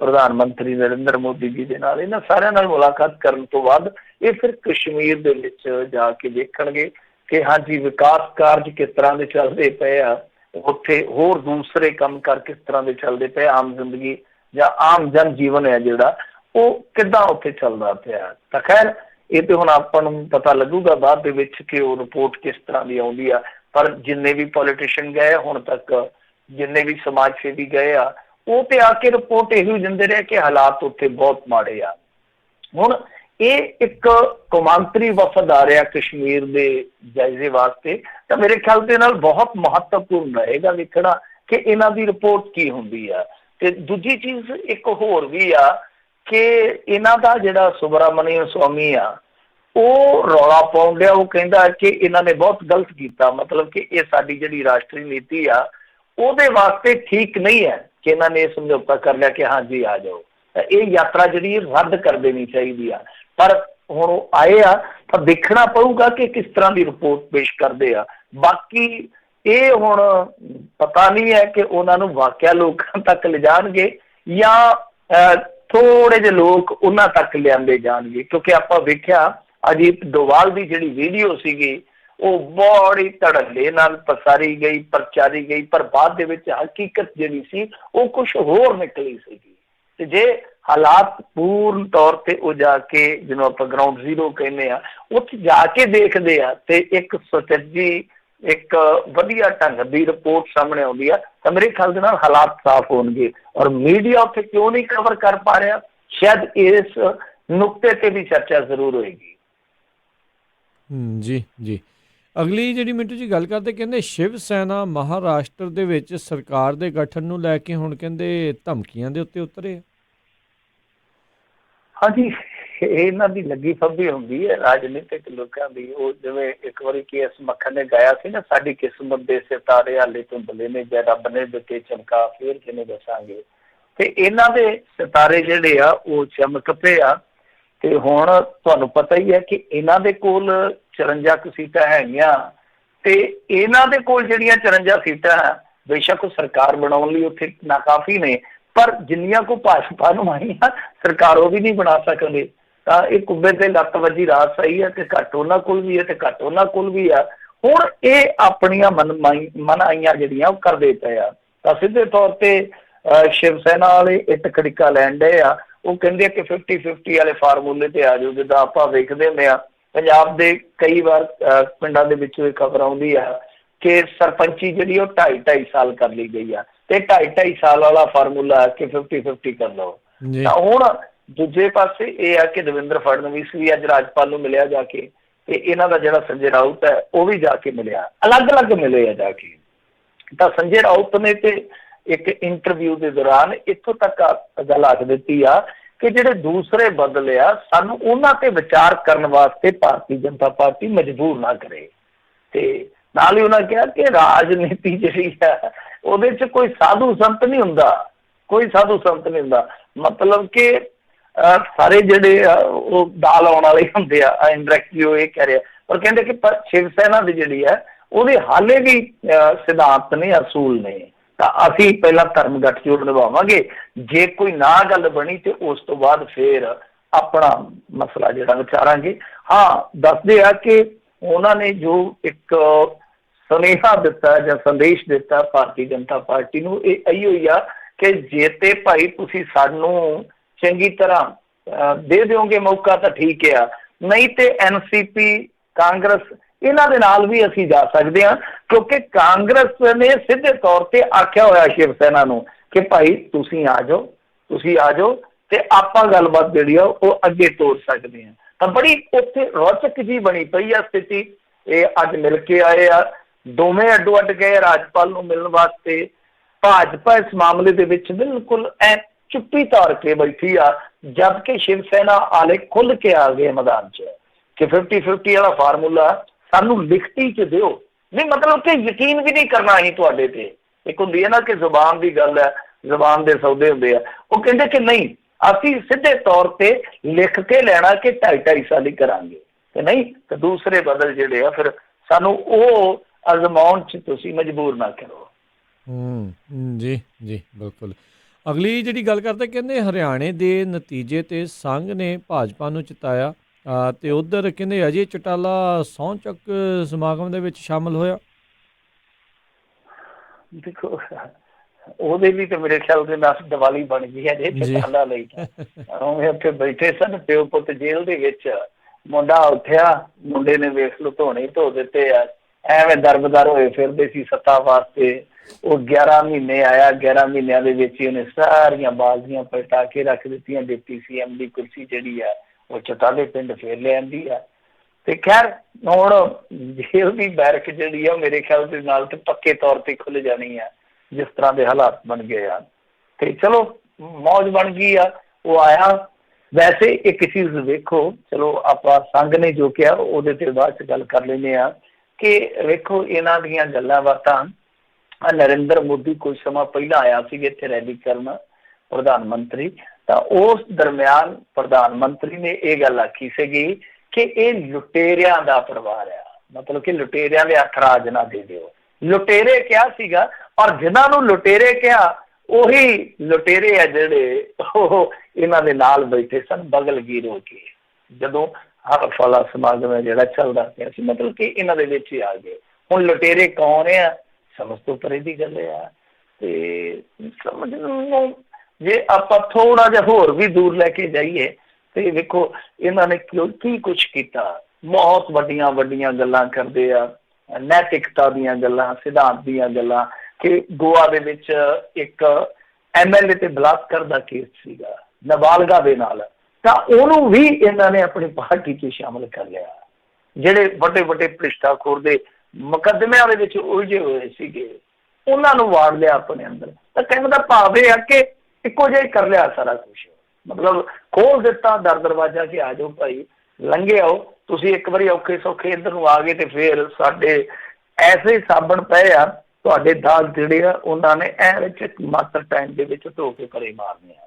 ਪ੍ਰਧਾਨ ਮੰਤਰੀ ਨਰਿੰਦਰ ਮੋਦੀ ਜੀ ਦੇ ਨਾਲ। ਇਹਨਾਂ ਸਾਰਿਆਂ ਨਾਲ ਮੁਲਾਕਾਤ ਕਰਨ ਤੋਂ ਬਾਅਦ ਇਹ ਫਿਰ ਕਸ਼ਮੀਰ ਦੇ ਵਿੱਚ ਜਾ ਕੇ ਦੇਖਣਗੇ ਕਿ ਹਾਂਜੀ ਵਿਕਾਸ ਕਾਰਜ ਕਿਸ ਤਰ੍ਹਾਂ ਦੇ ਚੱਲਦੇ ਪਏ ਆ, ਉੱਥੇ ਹੋਰ ਦੂਸਰੇ ਕੰਮ ਕਾਰ ਕਿਸ ਤਰ੍ਹਾਂ ਦੇ ਚੱਲਦੇ ਪਏ, ਆਮ ਜ਼ਿੰਦਗੀ ਜਾਂ ਆਮ ਜਨ ਜੀਵਨ ਹੈ ਜਿਹੜਾ ਉਹ ਕਿੱਦਾਂ ਉੱਥੇ ਚੱਲਦਾ ਪਿਆ। ਤਾਂ ਖੈਰ ਇਹ ਤੇ ਹੁਣ ਆਪਾਂ ਨੂੰ ਪਤਾ ਲੱਗੂਗਾ ਬਾਅਦ ਦੇ ਵਿੱਚ ਕਿ ਉਹ ਰਿਪੋਰਟ ਕਿਸ ਤਰ੍ਹਾਂ ਦੀ ਆਉਂਦੀ ਆ। ਪਰ ਜਿੰਨੇ ਵੀ ਪੋਲੀਟੀਸ਼ੀਅਨ ਗਏ ਹੁਣ ਤੱਕ, ਜਿੰਨੇ ਵੀ ਸਮਾਜ ਸੇਵੀ ਗਏ ਆ, ਉਹ ਤੇ ਆ ਕੇ ਰਿਪੋਰਟ ਇਹੋ ਦਿੰਦੇ ਰਹੇ ਕਿ ਹਾਲਾਤ ਉੱਥੇ ਬਹੁਤ ਮਾੜੇ ਆ। ਹੁਣ ਇਹ ਇੱਕ ਕੌਮਾਂਤਰੀ ਵਫਦ ਆ ਰਿਹਾ ਕਸ਼ਮੀਰ ਦੇ ਜਾਇਜ਼ੇ ਵਾਸਤੇ, ਤਾਂ ਮੇਰੇ ਖਿਆਲ ਦੇ ਨਾਲ ਬਹੁਤ ਮਹੱਤਵਪੂਰਨ ਰਹੇਗਾ ਵੇਖਣਾ ਕਿ ਇਹਨਾਂ ਦੀ ਰਿਪੋਰਟ ਕੀ ਹੁੰਦੀ ਆ। ਤੇ ਦੂਜੀ ਚੀਜ਼ ਇੱਕ ਹੋਰ ਵੀ ਆ ਕਿ ਇਹਨਾਂ ਦਾ ਜਿਹੜਾ ਸੁਬਰਾਮਨੀਅਮ ਸਵਾਮੀ ਆ, ਉਹ ਰੌਲਾ ਪਾਉਣ ਡਿਆ। ਉਹ ਕਹਿੰਦਾ ਕਿ ਇਹਨਾਂ ਨੇ ਬਹੁਤ ਗਲਤ ਕੀਤਾ, ਮਤਲਬ ਕਿ ਇਹ ਸਾਡੀ ਜਿਹੜੀ ਰਾਸ਼ਟਰੀ ਨੀਤੀ ਆ ਉਹਦੇ ਵਾਸਤੇ ਠੀਕ ਨਹੀਂ ਹੈ ਕਿ ਇਹਨਾਂ ਨੇ ਇਹ ਸਮਝੌਤਾ ਕਰ ਲਿਆ ਕਿ ਹਾਂਜੀ ਆ ਜਾਓ। ਤਾਂ ਇਹ ਯਾਤਰਾ ਜਿਹੜੀ ਰੱਦ ਕਰ ਦੇਣੀ ਚਾਹੀਦੀ ਆ। ਪਰ ਹੁਣ ਉਹ ਆਏ ਆ ਤਾਂ ਦੇਖਣਾ ਪਊਗਾ ਕਿ ਕਿਸ ਤਰ੍ਹਾਂ ਦੀ ਰਿਪੋਰਟ ਪੇਸ਼ ਕਰਦੇ ਆ। ਬਾਕੀ ਇਹ ਹੁਣ ਪਤਾ ਨਹੀਂ ਹੈ ਕਿ ਉਹਨਾਂ ਨੂੰ ਵਾਕਿਆ ਲੋਕਾਂ ਤੱਕ ਲਿਜਾਣਗੇ ਜਾਂ ਥੋੜੇ ਜਿਹੇ ਲੋਕ ਉਹਨਾਂ ਤੱਕ ਲਿਆਂਦੇ ਜਾਣਗੇ, ਕਿਉਂਕਿ ਆਪਾਂ ਵੇਖਿਆ ਅਜੀਤ ਡੋਵਾਲ ਦੀ ਜਿਹੜੀ ਵੀਡੀਓ ਸੀਗੀ ਉਹ ਬੜੀ ਧੜੱਲੇ ਨਾਲ ਪ੍ਰਚਾਰੀ ਗਈ, ਪਰ ਬਾਅਦ ਦੇ ਵਿੱਚ ਹਕੀਕਤ ਜਿਹੜੀ ਸੀ ਉਹ ਕੁਛ ਹੋਰ ਨਿਕਲੀ ਸੀਗੀ। ਤੇ ਜੇ ਹਾਲਾਤ ਪੂਰਨ ਤੌਰ ਤੇ ਉਹ ਜਾ ਕੇ ਜਿਹਨੂੰ ਆਪਾਂ ਗਰਾਊਂਡ ਜ਼ੀਰੋ ਕਹਿੰਦੇ ਆ, ਉੱਥੇ ਜਾ ਕੇ ਦੇਖਦੇ ਆ ਤੇ ਇੱਕ ਸੁਚੱਜੀ ਇੱਕ ਵਧੀਆ ਢੰਗ ਦੀ ਰਿਪੋਰਟ ਸਾਹਮਣੇ ਆਉਂਦੀ ਆ, ਤਾਂ ਮੇਰੇ ਖਿਆਲ ਦੇ ਨਾਲ ਹਾਲਾਤ ਸਾਫ਼ ਹੋਣਗੇ। ਔਰ ਮੀਡੀਆ ਉੱਥੇ ਕਿਉਂ ਨਹੀਂ ਕਵਰ ਕਰ ਪਾ ਰਿਹਾ, ਸ਼ਾਇਦ ਇਸ ਨੁਕਤੇ ਤੇ ਵੀ ਚਰਚਾ ਜ਼ਰੂਰ ਹੋਏਗੀ। ਜੀ ਜੀ। ਅਗਲੀ ਜਿਹੜੀ ਮਿੰਟੂ ਜੀ ਗੱਲ ਕਰਦੇ, ਕਹਿੰਦੇ ਸ਼ਿਵ ਸੈਨਾ ਮਹਾਰਾਸ਼ਟਰ ਦੇ ਵਿੱਚ ਸਰਕਾਰ ਦੇ ਗਠਨ ਨੂੰ ਲੈ ਕੇ ਹੁਣ ਕਹਿੰਦੇ ਧਮਕੀਆਂ ਦੇ ਉੱਤੇ ਉਤਰੇ। ਹਾਂਜੀ, ਇਹਨਾਂ ਦੀ ਲੱਗੀ ਫੱਬੀ ਹੁੰਦੀ ਹੈ ਰਾਜਨੀਤਿਕ ਲੋਕਾਂ ਦੀ। ਉਹ ਜਿਵੇਂ ਇੱਕ ਵਾਰੀ ਕੇਐਸ ਮੱਖਣ ਨੇ ਗਾਇਆ ਸੀ ਨਾ, ਸਾਡੀ ਕਿਸਮਤ ਦੇ ਸਿਤਾਰੇ ਹਾਲੇ ਧੁੰਦਲੇ ਨੇ, ਜੇ ਰੱਬ ਨੇ ਦਿੱਤੇ ਚਮਕਾ ਫੇਰ ਕਿਵੇਂ ਦੱਸਾਂਗੇ। ਤੇ ਇਹਨਾਂ ਦੇ ਸਿਤਾਰੇ ਜਿਹੜੇ ਆ ਉਹ ਚਮਕ ਪਏ ਆ। ਤੇ ਹੁਣ ਤੁਹਾਨੂੰ ਪਤਾ ਹੀ ਹੈ ਕਿ ਇਹਨਾਂ ਦੇ ਕੋਲ 54 ਕੁ ਸੀਟਾਂ ਹੈਗੀਆਂ, ਤੇ ਇਹਨਾਂ ਦੇ ਕੋਲ ਜਿਹੜੀਆਂ 54 ਸੀਟਾਂ ਬੇਸ਼ੱਕ ਉਹ ਸਰਕਾਰ ਬਣਾਉਣ ਲਈ ਉੱਥੇ ਨਾਕਾਫੀ ਨੇ, ਪਰ ਜਿੰਨੀਆਂ ਕੋ ਭਾਜਪਾ ਨੂੰ ਆਈਆਂ ਸਰਕਾਰ ਉਹ ਵੀ ਨਹੀਂ ਬਣਾ ਸਕਦੇ। ਤਾਂ ਇਹ ਕੁੱਬੇ ਤੇ ਲੱਤ ਵੱਜੀ ਰਾਤ ਸਹੀ ਹੈ, ਤੇ ਘੱਟ ਉਹਨਾਂ ਕੋਲ ਵੀ ਹੈ ਤੇ ਘੱਟ ਉਹਨਾਂ ਕੋਲ ਵੀ ਆ। ਹੁਣ ਇਹ ਆਪਣੀਆਂ ਮਨਾਈਆਂ ਜਿਹੜੀਆਂ ਉਹ ਕਰਦੇ ਪਏ ਆ। ਤਾਂ ਸਿੱਧੇ ਤੌਰ ਤੇ ਸ਼ਿਵ ਸੈਨਾ ਵਾਲੇ ਇਹ ਤਕੜੀਕਾ ਲੈਣ ਡਏ ਆ। ਉਹ ਕਹਿੰਦੇ ਕਿ 50-50 ਵਾਲੇ ਫਾਰਮੂਲੇ ਤੇ ਆ ਜਾਓ। ਜਿੱਦਾਂ ਆਪਾਂ ਵੇਖਦੇ ਹੁੰਦੇ ਆ ਪੰਜਾਬ ਦੇ ਕਈ ਵਾਰ ਪਿੰਡਾਂ ਦੇ ਵਿੱਚੋਂ ਇਹ ਖਬਰ ਆਉਂਦੀ ਆ ਕਿ ਸਰਪੰਚੀ ਜਿਹੜੀ ਉਹ 2.5 ਸਾਲ ਕਰ ਲਈ ਗਈ ਆ, ਤੇ 2.5 ਸਾਲ ਵਾਲਾ ਫਾਰਮੂਲਾ ਕਿ 50-50 ਕਰ ਲਓ। ਤਾਂ ਹੁਣ ਦੂਜੇ ਪਾਸੇ ਇਹ ਆ ਕਿ ਦੇਵੇਂਦਰ ਫੜਨਵੀਸ ਵੀ ਅੱਜ ਰਾਜਪਾਲ ਨੂੰ ਮਿਲਿਆ ਜਾ ਕੇ, ਤੇ ਇਹਨਾਂ ਦਾ ਜਿਹੜਾ ਸੰਜੇ ਰਾਉਤ ਹੈ ਉਹ ਵੀ ਜਾ ਕੇ ਮਿਲਿਆ, ਅਲੱਗ-ਅਲੱਗ ਮਿਲੇ ਆ ਜਾ ਕੇ। ਤਾਂ ਸੰਜੇ ਰਾਉਤ ਨੇ ਤੇ ਇੱਕ ਇੰਟਰਵਿਊ ਦੇ ਦੌਰਾਨ ਇੱਥੋਂ ਤੱਕ ਗੱਲ ਆਖ ਦਿੱਤੀ ਆ ਕਿ ਜਿਹੜੇ ਦੂਸਰੇ ਬਦਲੇ ਆ ਸਾਨੂੰ ਉਹਨਾਂ ਤੇ ਵਿਚਾਰ ਕਰਨ ਵਾਸਤੇ ਭਾਰਤੀ ਜਨਤਾ ਪਾਰਟੀ ਮਜਬੂਰ ਨਾ ਕਰੇ। ਤੇ ਨਾਲ ਹੀ ਉਹਨਾਂ ਕਿਹਾ ਕਿ ਰਾਜਨੀਤੀ ਜਿਹੜੀ ਹੈ ਉਹਦੇ 'ਚ ਕੋਈ ਸਾਧੂ ਸੰਤ ਨਹੀਂ ਹੁੰਦਾ, ਕੋਈ ਸਾਧੂ ਸੰਤ ਨਹੀਂ ਹੁੰਦਾ। ਮਤਲਬ ਕਿ ਸਾਰੇ ਜਿਹੜੇ ਆ ਉਹ ਦਾਲ ਆਉਣ ਵਾਲੇ ਹੁੰਦੇ ਆ, ਇੰਡਾਇਰੈਕਟਲੀ ਉਹ ਇਹ ਕਹਿ ਰਿਹਾ। ਪਰ ਕਹਿੰਦੇ ਕਿ ਸ਼ਿਵ ਸੈਨਾ ਦੀ ਜਿਹੜੀ ਹੈ ਉਹਦੇ ਹਾਲੇ ਵੀ ਸਿਧਾਂਤ ਨੇ, ਅਸੂਲ ਨੇ। ਤਾਂ ਅਸੀਂ ਪਹਿਲਾਂ ਧਰਮ ਗੱਠਜੋੜ ਨਿਭਾਵਾਂਗੇ, ਜੇ ਕੋਈ ਨਾ ਗੱਲ ਬਣੀ ਤੇ ਉਸ ਤੋਂ ਬਾਅਦ ਫਿਰ ਆਪਣਾ ਮਸਲਾ ਜਿਹੜਾ ਵਿਚਾਰਾਂਗੇ। ਹਾਂ, ਦੱਸਦੇ ਆ ਕਿ ਉਹਨਾਂ ਨੇ ਜੋ ਇੱਕ ਸੁਨੇਹਾ ਦਿੱਤਾ ਜਾਂ ਸੰਦੇਸ਼ ਦਿੱਤਾ ਭਾਰਤੀ ਜਨਤਾ ਪਾਰਟੀ ਨੂੰ, ਇਹ ਇਹੀ ਹੋਈ ਆ ਕਿ ਜੇ ਤੇ ਭਾਈ ਤੁਸੀਂ ਸਾਨੂੰ ਚੰਗੀ ਤਰ੍ਹਾਂ ਦੇ ਦਿਓਗੇ ਮੌਕਾ ਤਾਂ ਠੀਕ ਆ, ਨਹੀਂ ਤੇ NCP, ਕਾਂਗਰਸ, ਇਹਨਾਂ ਦੇ ਨਾਲ ਵੀ ਅਸੀਂ ਜਾ ਸਕਦੇ ਹਾਂ। ਕਿਉਂਕਿ ਕਾਂਗਰਸ ਨੇ ਸਿੱਧੇ ਤੌਰ ਤੇ ਆਖਿਆ ਹੋਇਆ ਸ਼ਿਵ ਸੈਨਾ ਨੂੰ ਕਿ ਭਾਈ ਤੁਸੀਂ ਆ ਜਾਓ, ਤੁਸੀਂ ਆ ਜਾਓ ਤੇ ਆਪਾਂ ਗੱਲਬਾਤ ਜਿਹੜੀ ਆ ਉਹ ਅੱਗੇ ਤੋਰ ਸਕਦੇ ਹਾਂ। ਤਾਂ ਬੜੀ ਉੱਥੇ ਰੌਚਕ ਜੀ ਬਣੀ ਪਈ ਆ ਸਥਿਤੀ। ਇਹ ਅੱਜ ਮਿਲ ਕੇ ਆਏ ਆ, ਦੋਵੇਂ ਅੱਡੋ ਅੱਡ ਗਏ ਰਾਜਪਾਲ ਨੂੰ ਮਿਲਣ ਵਾਸਤੇ। ਭਾਜਪਾ ਇਸ ਮਾਮਲੇ ਦੇ ਵਿੱਚ ਬਿਲਕੁਲ ਚੁੱਪੀ ਧਾਰ ਕੇ ਬੈਠੀ ਆ, ਜਦ ਕਿ ਸ਼ਿਵ ਸੈਨਾ ਆਲੇ ਖੁੱਲ ਕੇ ਆ ਗਏ ਮੈਦਾਨ 'ਚ ਕਿ 50-50 ਵਾਲਾ ਫਾਰਮੂਲਾ ਸਾਨੂੰ ਲਿਖਤੀ 'ਚ ਦਿਓ। ਨਹੀਂ ਮਤਲਬ ਕਿ ਯਕੀਨ ਵੀ ਨਹੀਂ ਕਰਨਾ ਅਸੀਂ ਤੁਹਾਡੇ ਤੇ। ਇੱਕ ਹੁੰਦੀ ਹੈ ਨਾ ਕਿ ਜ਼ੁਬਾਨ ਦੀ ਗੱਲ ਹੈ, ਜ਼ੁਬਾਨ ਦੇ ਸੌਦੇ ਹੁੰਦੇ ਆ। ਉਹ ਕਹਿੰਦੇ ਕਿ ਨਹੀਂ, ਅਸੀਂ ਸਿੱਧੇ ਤੌਰ ਤੇ ਲਿਖ ਕੇ ਲੈਣਾ ਕਿ 2.5 ਸਾਲ ਹੀ ਕਰਾਂਗੇ, ਤੇ ਨਹੀਂ ਤੇ ਦੂਸਰੇ ਬਦਲ ਜਿਹੜੇ ਆ ਫਿਰ ਸਾਨੂੰ ਉਹ ਅਜ਼ਮਾਉਣ 'ਚ ਤੁਸੀਂ ਮਜਬੂਰ ਨਾ ਕਰੋ। ਜੀ ਜੀ ਬਿਲਕੁਲ। ਅਗਲੀ ਜਿਹੜੀ ਗੱਲ ਕਰਦੇ, ਕਹਿੰਦੇ ਹਰਿਆਣੇ ਦੇ ਨਤੀਜੇ ਤੇ ਸੰਘ ਨੇ ਭਾਜਪਾ ਨੂੰ ਜਿਤਾਇਆ ਤੇ ਉਧਰ ਕਹਿੰਦੇ ਅਜੇ ਚੌਟਾਲਾ ਸਹੁੰ ਚੁੱਕ ਸਮਾਗਮ ਦੇ ਵਿੱਚ ਸ਼ਾਮਲ ਹੋਇਆ। ਦੇਖੋ ਉਹਦੇ ਲਈ ਤਾਂ ਮੇਰੇ ਖਿਆਲ ਦੇ ਨਾਲ ਦੀਵਾਲੀ ਬਣ ਗਈ ਹੈ ਜੇ ਚੌਟਾਲਾ ਲਈ। ਤਾਂ ਉਵੇਂ ਉੱਥੇ ਬੈਠੇ ਸਨ ਪਿਓ ਪੁੱਤ ਜੇਲ੍ਹ ਦੇ ਵਿੱਚ, ਮੁੰਡਾ ਉੱਠਿਆ, ਮੁੰਡੇ ਨੇ ਵੇਖ ਲਓ ਧੋਣੇ ਧੋ ਦਿੱਤੇ ਆ, ਐਵੇਂ ਦਰਬਦਰ ਹੋਏ ਫਿਰਦੇ ਸੀ ਸੱਤਾ ਵਾਸਤੇ। ਉਹ 11 ਮਹੀਨੇ ਆਇਆ, 11 ਮਹੀਨਿਆਂ ਦੇ ਵਿੱਚ ਹੀ ਉਹਨੇ ਸਾਰੀਆਂ ਬਾਜ਼ੀਆਂ ਪਲਟਾ ਕੇ ਰੱਖ ਦਿੱਤੀਆਂ। ਡਿਪਟੀ CM ਦੀ ਕੁਰਸੀ ਜਿਹੜੀ ਆ ਉਹ ਚੌਟਾਲੇ ਪਿੰਡ ਫੇਰ ਲਿਆਂਦੀ ਆ। ਤੇ ਖੈਰ ਹੁਣ ਜੇਲ੍ਹ ਦੀ ਬੈਰਕ ਜਿਹੜੀ ਆ ਮੇਰੇ ਖਿਆਲ ਦੇ ਨਾਲ ਤੇ ਪੱਕੇ ਤੌਰ ਤੇ ਖੁੱਲ ਜਾਣੀ ਆ, ਜਿਸ ਤਰ੍ਹਾਂ ਦੇ ਹਾਲਾਤ ਬਣ ਗਏ ਆ। ਤੇ ਚਲੋ ਮੌਜ ਬਣ ਗਈ ਆ, ਉਹ ਆਇਆ। ਵੈਸੇ ਇੱਕ ਚੀਜ਼ ਵੇਖੋ, ਚਲੋ ਆਪਾਂ ਸੰਘ ਨੇ ਜੋ ਕਿਹਾ ਉਹਦੇ ਤੇ ਬਾਅਦ 'ਚ ਗੱਲ ਕਰ ਲੈਂਦੇ ਆ ਕਿ ਵੇਖੋ ਇਹਨਾਂ ਦੀਆਂ ਗੱਲਾਂ ਬਾਤਾਂ। ਨਰਿੰਦਰ ਮੋਦੀ ਕੁਝ ਸਮਾਂ ਪਹਿਲਾਂ ਆਇਆ ਸੀ ਇੱਥੇ ਰੈਲੀ ਕਰਨ, ਪ੍ਰਧਾਨ ਮੰਤਰੀ। ਤਾਂ ਉਸ ਦਰਮਿਆਨ ਪ੍ਰਧਾਨ ਮੰਤਰੀ ਨੇ ਇਹ ਗੱਲ ਆਖੀ ਸੀਗੀ ਕਿ ਇਹ ਲੁਟੇਰਿਆਂ ਦਾ ਪਰਿਵਾਰ ਆ, ਮਤਲਬ ਕਿ ਲੁਟੇਰਿਆਂ ਦੇ ਹੱਥ ਰਾਜ ਨਾ ਦੇ ਦਿਓ। ਲੁਟੇਰੇ ਕਿਹਾ ਸੀਗਾ, ਔਰ ਜਿਨ੍ਹਾਂ ਨੂੰ ਲੁਟੇਰੇ ਕਿਹਾ ਉਹੀ ਲੁਟੇਰੇ ਆ ਜਿਹੜੇ ਉਹ ਇਹਨਾਂ ਦੇ ਨਾਲ ਬੈਠੇ ਸਨ ਬਗਲਗੀਰ ਹੋ ਕੇ, ਜਦੋਂ ਹਲਫ ਵਾਲਾ ਸਮਾਗਮ ਹੈ ਜਿਹੜਾ ਚੱਲਦਾ ਪਿਆ ਸੀ। ਮਤਲਬ ਕਿ ਇਹਨਾਂ ਦੇ ਵਿੱਚ ਹੀ ਆ ਗਏ। ਹੁਣ ਲੁਟੇਰੇ ਕੌਣ ਆ, ਸਮਝ ਤੋਂ ਪਰੇ ਦੀ ਗੱਲ ਆ। ਤੇ ਸਮਝ ਨੂੰ ਜੇ ਆਪਾਂ ਥੋੜਾ ਜਿਹਾ ਹੋਰ ਵੀ ਦੂਰ ਲੈ ਕੇ ਜਾਈਏ ਤੇ ਵੇਖੋ ਇਹਨਾਂ ਨੇ ਕੀ ਕੁਛ ਕੀਤਾ। ਬਹੁਤ ਵੱਡੀਆਂ ਵੱਡੀਆਂ ਗੱਲਾਂ ਕਰਦੇ ਆ, ਨੈਤਿਕਤਾ ਦੀਆਂ ਗੱਲਾਂ, ਸਿਧਾਂਤ ਦੀਆਂ ਗੱਲਾਂ। ਕਿ ਗੋਆ ਦੇ ਵਿੱਚ ਇੱਕ MLA ਤੇ ਬਲਾਤਕਾਰ ਦਾ ਕੇਸ ਸੀਗਾ ਨਾਬਾਲਗਾ ਦੇ ਨਾਲ, ਤਾਂ ਉਹਨੂੰ ਵੀ ਇਹਨਾਂ ਨੇ ਆਪਣੀ ਪਾਰਟੀ 'ਚ ਸ਼ਾਮਲ ਕਰ ਲਿਆ। ਜਿਹੜੇ ਵੱਡੇ ਵੱਡੇ ਭ੍ਰਿਸ਼ਟਾਖੋਰ ਦੇ ਮੁਕੱਦਮਿਆਂ ਦੇ ਵਿੱਚ ਉਲਝੇ ਹੋਏ ਸੀਗੇ ਉਹਨਾਂ ਨੂੰ ਵਾੜ ਲਿਆ ਆਪਣੇ ਅੰਦਰ। ਤਾਂ ਕਹਿਣ ਦਾ ਭਾਵ ਇਹ ਆ ਕਿ ਇੱਕੋ ਜਿਹਾ ਹੀ ਕਰ ਲਿਆ ਸਾਰਾ ਕੁਛ, ਮਤਲਬ ਖੋਲ ਦਿੱਤਾ ਦਰ ਦਰਵਾਜ਼ਾ ਕਿ ਆ ਜਾਓ ਭਾਈ, ਲੰਘੇ ਆਓ। ਤੁਸੀਂ ਇੱਕ ਵਾਰੀ ਔਖੇ ਸੌਖੇ ਇੱਧਰ ਨੂੰ ਆ ਗਏ ਤੇ ਫਿਰ ਸਾਡੇ ਐਸੇ ਸਾਬਣ ਪਏ ਆ, ਤੁਹਾਡੇ ਦਾਗ ਜਿਹੜੇ ਆ ਉਹਨਾਂ ਨੇ ਐ ਵਿੱਚ ਮਾਤਰ ਟਾਈਮ ਦੇ ਵਿੱਚ ਧੋ ਕੇ ਪਰੇ ਮਾਰਨੇ ਆ।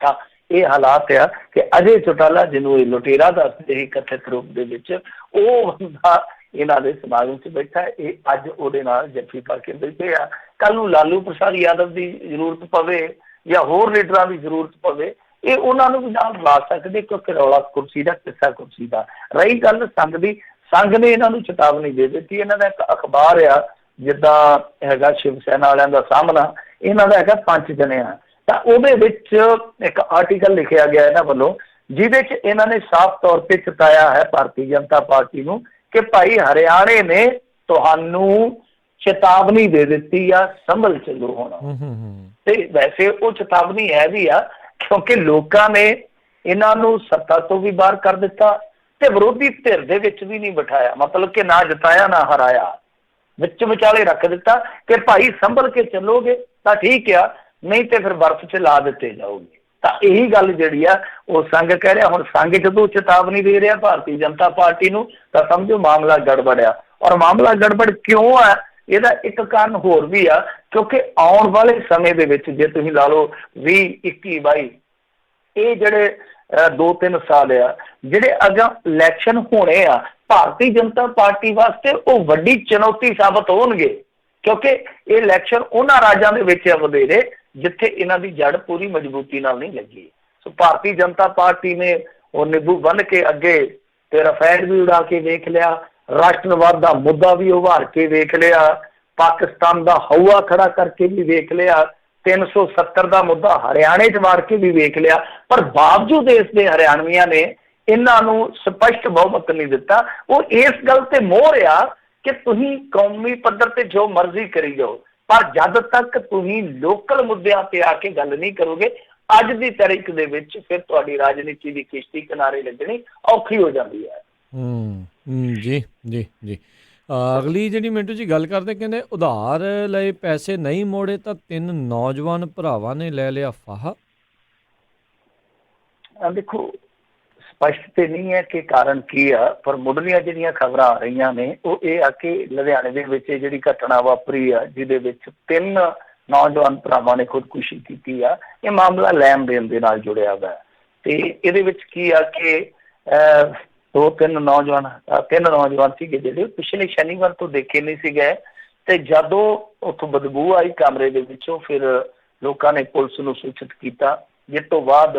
ਤਾਂ ਇਹ ਹਾਲਾਤ ਆ ਕਿ ਅਜੇ ਚੌਟਾਲਾ, ਜਿਹਨੂੰ ਇਹ ਲੁਟੇਰਾ ਦੱਸਦੇ ਸੀ ਕਥਿਤ ਰੂਪ ਦੇ ਵਿੱਚ, ਉਹ ਬੰਦਾ ਇਹਨਾਂ ਦੇ ਸਮਾਗਮ 'ਚ ਬੈਠਾ। ਇਹ ਅੱਜ ਉਹਦੇ ਨਾਲ ਜੱਫੀ ਪਾ ਕੇ ਬੈਠੇ ਆ। ਕੱਲ ਨੂੰ ਲਾਲੂ ਪ੍ਰਸਾਦ ਯਾਦਵ ਦੀ ਜ਼ਰੂਰਤ ਪਵੇ ਜਾਂ ਹੋਰ ਲੀਡਰਾਂ ਦੀ ਜ਼ਰੂਰਤ ਪਵੇ, ਇਹ ਉਹਨਾਂ ਨੂੰ ਵੀ ਨਾਲ ਲਾ ਸਕਦੇ, ਕਿਉਂਕਿ ਰੌਲਾ ਕੁਰਸੀ ਦਾ, ਕਿੱਸਾ ਕੁਰਸੀ ਦਾ। ਰਹੀ ਗੱਲ ਸੰਘ ਦੀ, ਸੰਘ ਨੇ ਇਹਨਾਂ ਨੂੰ ਚੇਤਾਵਨੀ ਦੇ ਦਿੱਤੀ। ਇਹਨਾਂ ਦਾ ਇੱਕ ਅਖਬਾਰ ਆ ਜਿੱਦਾਂ ਹੈਗਾ ਸ਼ਿਵ ਸੈਨਾ ਵਾਲਿਆਂ ਦਾ ਸਾਹਮਣਾ, ਇਹਨਾਂ ਦਾ ਹੈਗਾ 5 ਜਣਿਆਂ। ਤਾਂ ਉਹਦੇ ਵਿੱਚ ਇੱਕ ਆਰਟੀਕਲ ਲਿਖਿਆ ਗਿਆ ਇਹਨਾਂ ਵੱਲੋਂ, ਜਿਹਦੇ 'ਚ ਇਹਨਾਂ ਨੇ ਸਾਫ਼ ਤੌਰ ਤੇ ਚਿਤਾਇਆ ਹੈ ਭਾਰਤੀ ਜਨਤਾ ਪਾਰਟੀ ਨੂੰ ਕਿ ਭਾਈ ਹਰਿਆਣੇ ਨੇ ਤੁਹਾਨੂੰ ਚੇਤਾਵਨੀ ਦੇ ਦਿੱਤੀ ਆ, ਸੰਭਲ ਚੱਲੋ ਹੁਣ। ਤੇ ਵੈਸੇ ਉਹ ਚੇਤਾਵਨੀ ਹੈ ਵੀ ਆ, ਕਿਉਂਕਿ ਲੋਕਾਂ ਨੇ ਇਹਨਾਂ ਨੂੰ ਸੱਤਾ ਤੋਂ ਵੀ ਬਾਹਰ ਕਰ ਦਿੱਤਾ ਤੇ ਵਿਰੋਧੀ ਧਿਰ ਦੇ ਵਿੱਚ ਵੀ ਨਹੀਂ ਬਿਠਾਇਆ, ਮਤਲਬ ਕਿ ਨਾ ਜਿਤਾਇਆ ਨਾ ਹਰਾਇਆ, ਵਿੱਚ ਵਿਚਾਲੇ ਰੱਖ ਦਿੱਤਾ ਕਿ ਭਾਈ ਸੰਭਲ ਕੇ ਚੱਲੋਗੇ ਤਾਂ ਠੀਕ ਆ, ਨਹੀਂ ਤੇ ਫਿਰ ਬਰਫ਼ 'ਚ ਲਾ ਦਿੱਤੇ ਜਾਓਗੇ। ਤਾਂ ਇਹੀ ਗੱਲ ਜਿਹੜੀ ਆ ਉਹ ਸੰਘ ਕਹਿ ਰਿਹਾ। ਹੁਣ ਸੰਘ ਜਦੋਂ ਚੇਤਾਵਨੀ ਦੇ ਰਿਹਾ ਭਾਰਤੀ ਜਨਤਾ ਪਾਰਟੀ ਨੂੰ, ਤਾਂ ਸਮਝੋ ਮਾਮਲਾ ਗੜਬੜਿਆ। ਔਰ ਮਾਮਲਾ ਗੜਬੜ ਕਿਉਂ ਆ, ਇਹਦਾ ਇੱਕ ਕਾਰਨ ਹੋਰ ਵੀ ਆ, ਕਿਉਂਕਿ ਆਉਣ ਵਾਲੇ ਸਮੇਂ ਦੇ ਵਿੱਚ ਜੇ ਤੁਸੀਂ ਲਾ ਲਓ 20, 21, 22 ਇਹ ਜਿਹੜੇ 2-3 ਸਾਲ ਆ, ਜਿਹੜੇ ਅਗਾਂਹ ਇਲੈਕਸ਼ਨ ਹੋਣੇ ਆ ਭਾਰਤੀ ਜਨਤਾ ਪਾਰਟੀ ਵਾਸਤੇ, ਉਹ ਵੱਡੀ ਚੁਣੌਤੀ ਸਾਬਤ ਹੋਣਗੇ, ਕਿਉਂਕਿ ਇਹ ਇਲੈਕਸ਼ਨ ਉਹਨਾਂ ਰਾਜਾਂ ਦੇ ਵਿੱਚ ਆ ਵਧੇਰੇ ਜਿੱਥੇ ਇਹਨਾਂ ਦੀ ਜੜ ਪੂਰੀ ਮਜ਼ਬੂਤੀ ਨਾਲ ਨਹੀਂ ਲੱਗੀ। ਸੋ ਭਾਰਤੀ ਜਨਤਾ ਪਾਰਟੀ ਨੇ ਉਹ ਨਿੰਬੂ ਬੰਨ ਕੇ ਅੱਗੇ ਤੇ ਰਫੇਲ ਵੀ ਉਡਾ ਕੇ ਵੇਖ ਲਿਆ, ਰਾਸ਼ਟਰਵਾਦ ਦਾ ਮੁੱਦਾ ਵੀ ਉਭਾਰ ਕੇ ਵੇਖ ਲਿਆ, ਪਾਕਿਸਤਾਨ ਦਾ ਹਊਆ ਖੜਾ ਕਰਕੇ ਵੀ ਵੇਖ ਲਿਆ, 370 ਦਾ ਮੁੱਦਾ ਹਰਿਆਣੇ 'ਚ ਮਾਰ ਕੇ ਵੀ ਵੇਖ ਲਿਆ, ਪਰ ਬਾਵਜੂਦ ਇਸ ਦੇ ਹਰਿਆਣਵੀਆਂ ਨੇ ਇਹਨਾਂ ਨੂੰ ਸਪਸ਼ਟ ਬਹੁਮਤ ਨਹੀਂ ਦਿੱਤਾ। ਉਹ ਇਸ ਗੱਲ ਤੇ ਮੋਹ ਆ ਕਿ ਤੁਸੀਂ ਕੌਮੀ ਪੱਧਰ ਤੇ ਜੋ ਮਰਜ਼ੀ ਕਰੀ ਜਾਓ, ਪਰ ਜਦ ਤੱਕ ਤੁਸੀਂ ਲੋਕਲ ਮੁੱਦਿਆਂ ਤੇ ਆ ਕੇ ਗੱਲ ਨਹੀਂ ਕਰੋਗੇ, ਅੱਜ ਦੀ ਤਾਰੀਖ ਦੇ ਵਿੱਚ ਫਿਰ ਤੁਹਾਡੀ ਰਾਜਨੀਤੀ ਦੀ ਕਿਸ਼ਤੀ ਕਿਨਾਰੇ ਲੱਗਣੀ ਔਖੀ ਹੋ ਜਾਂਦੀ ਹੈ। ਜੀ ਜੀ ਜੀ ਅਗਲੀ ਜਿਹੜੀ ਮਿੰਟੂ ਜੀ ਗੱਲ ਕਰਦੇ, ਕਹਿੰਦੇ ਉਧਾਰ ਲਏ ਪੈਸੇ ਨਹੀਂ ਮੋੜੇ ਤਾਂ 3 ਨੌਜਵਾਨ ਭਰਾਵਾਂ ਨੇ ਲੈ ਲਿਆ ਫਾਹਾ। ਦੇਖੋ ਸਪਸ਼ਟ ਤੇ ਨਹੀਂ ਹੈ ਕਿ ਕਾਰਨ ਕੀ ਆ, ਪਰ ਮੁੱਢਲੀਆਂ ਜਿਹੜੀਆਂ ਖਬਰਾਂ ਆ ਰਹੀਆਂ ਨੇ ਉਹ ਇਹ ਆ ਕਿ ਲੁਧਿਆਣੇ ਦੇ ਵਿੱਚ ਜਿਹੜੀ ਘਟਨਾ ਵਾਪਰੀ ਆ, ਜਿਹਦੇ ਵਿੱਚ 3 ਨੌਜਵਾਨ ਭਰਾਵਾਂ ਨੇ ਖੁਦਕੁਸ਼ੀ ਕੀਤੀ ਆ, ਇਹ ਮਾਮਲਾ ਲੈਣ ਦੇਣ ਦੇ ਨਾਲ ਜੁੜਿਆ ਵਾ। ਤੇ ਇਹਦੇ ਵਿੱਚ ਕੀ ਆ ਕਿ 3 ਨੌਜਵਾਨ ਸੀਗੇ ਜਿਹੜੇ ਪਿਛਲੇ ਸ਼ਨੀਵਾਰ ਤੋਂ ਦੇਖੇ ਨਹੀਂ ਸੀਗੇ, ਤੇ ਜਦੋਂ ਉੱਥੋਂ ਬਦਬੂ ਆਈ ਕਮਰੇ ਦੇ ਵਿੱਚੋਂ, ਫਿਰ ਲੋਕਾਂ ਨੇ ਪੁਲਿਸ ਨੂੰ ਸੂਚਿਤ ਕੀਤਾ, ਜਿਸ ਤੋਂ ਬਾਅਦ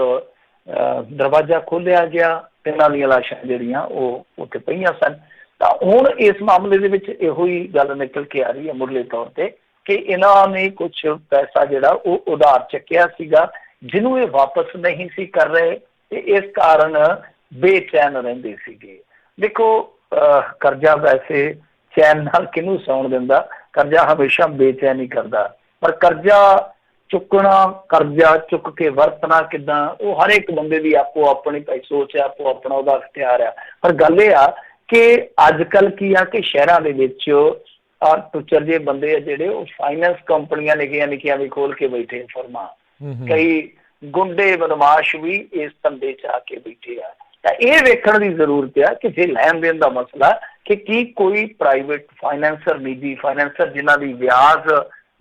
ਦਰਵਾਜ਼ਾ ਖੋਲ੍ਹਿਆ ਗਿਆ, ਇਹਨਾਂ ਦੀਆਂ ਲਾਸ਼ਾਂ ਜਿਹੜੀਆਂ ਉਹ ਉੱਥੇ ਪਈਆਂ ਸਨ। ਤਾਂ ਹੁਣ ਇਸ ਮਾਮਲੇ ਦੇ ਵਿੱਚ ਇਹੋ ਹੀ ਗੱਲ ਨਿਕਲ ਕੇ ਆ ਰਹੀ ਹੈ ਮੁੱਢਲੇ ਤੌਰ ਤੇ ਕਿ ਇਹਨਾਂ ਨੇ ਕੁਛ ਪੈਸਾ ਜਿਹੜਾ ਉਹ ਉਧਾਰ ਚੱਕਿਆ ਸੀਗਾ, ਜਿਹਨੂੰ ਇਹ ਵਾਪਸ ਨਹੀਂ ਸੀ ਕਰ ਰਹੇ, ਤੇ ਇਸ ਕਾਰਨ ਬੇਚੈਨ ਰਹਿੰਦੇ ਸੀਗੇ। ਦੇਖੋ ਕਰਜ਼ਾ ਵੈਸੇ ਚੈਨ ਨਾਲ ਕਿਹਨੂੰ ਸੌਣ ਦਿੰਦਾ, ਕਰਜ਼ਾ ਹਮੇਸ਼ਾ ਬੇਚੈਨ ਹੀ ਕਰਦਾ, ਪਰ ਕਰਜ਼ਾ ਚੁੱਕਣਾ, ਕਰਜ਼ਾ ਚੁੱਕ ਕੇ ਵਰਤਣਾ ਕਿੱਦਾਂ, ਉਹ ਹਰ ਇੱਕ ਬੰਦੇ ਦੀ ਆਪੋ ਆਪਣੀ ਸੋਚ ਹੈ, ਆਪੋ ਆਪਣਾ ਉਹਦਾ ਅਖਤਿਆਰ ਆ। ਪਰ ਗੱਲ ਇਹ ਆ ਕਿ ਅੱਜ ਕੱਲ੍ਹ ਕੀ ਆ ਕਿ ਸ਼ਹਿਰਾਂ ਦੇ ਵਿੱਚ ਟੁੱਚਰ ਜਿਹੇ ਬੰਦੇ ਆ ਜਿਹੜੇ ਉਹ ਫਾਈਨੈਂਸ ਕੰਪਨੀਆਂ ਨਿੱਕੀਆਂ ਵੀ ਖੋਲ ਕੇ ਬੈਠੇ ਫਰਮਾਂ, ਕਈ ਗੁੰਡੇ ਬਦਮਾਸ਼ ਵੀ ਇਸ ਧੰਦੇ 'ਚ ਆ ਕੇ ਬੈਠੇ ਆ। ਤਾਂ ਇਹ ਵੇਖਣ ਦੀ ਜ਼ਰੂਰਤ ਆ ਕਿ ਜੇ ਲੈਣ ਦੇਣ ਦਾ ਮਸਲਾ ਕਿ ਕੀ ਕੋਈ ਪ੍ਰਾਈਵੇਟ ਫਾਈਨੈਂਸਰ, ਨਿੱਜੀ ਫਾਈਨੈਂਸਰ ਜਿਨ੍ਹਾਂ ਦੀ ਵਿਆਜ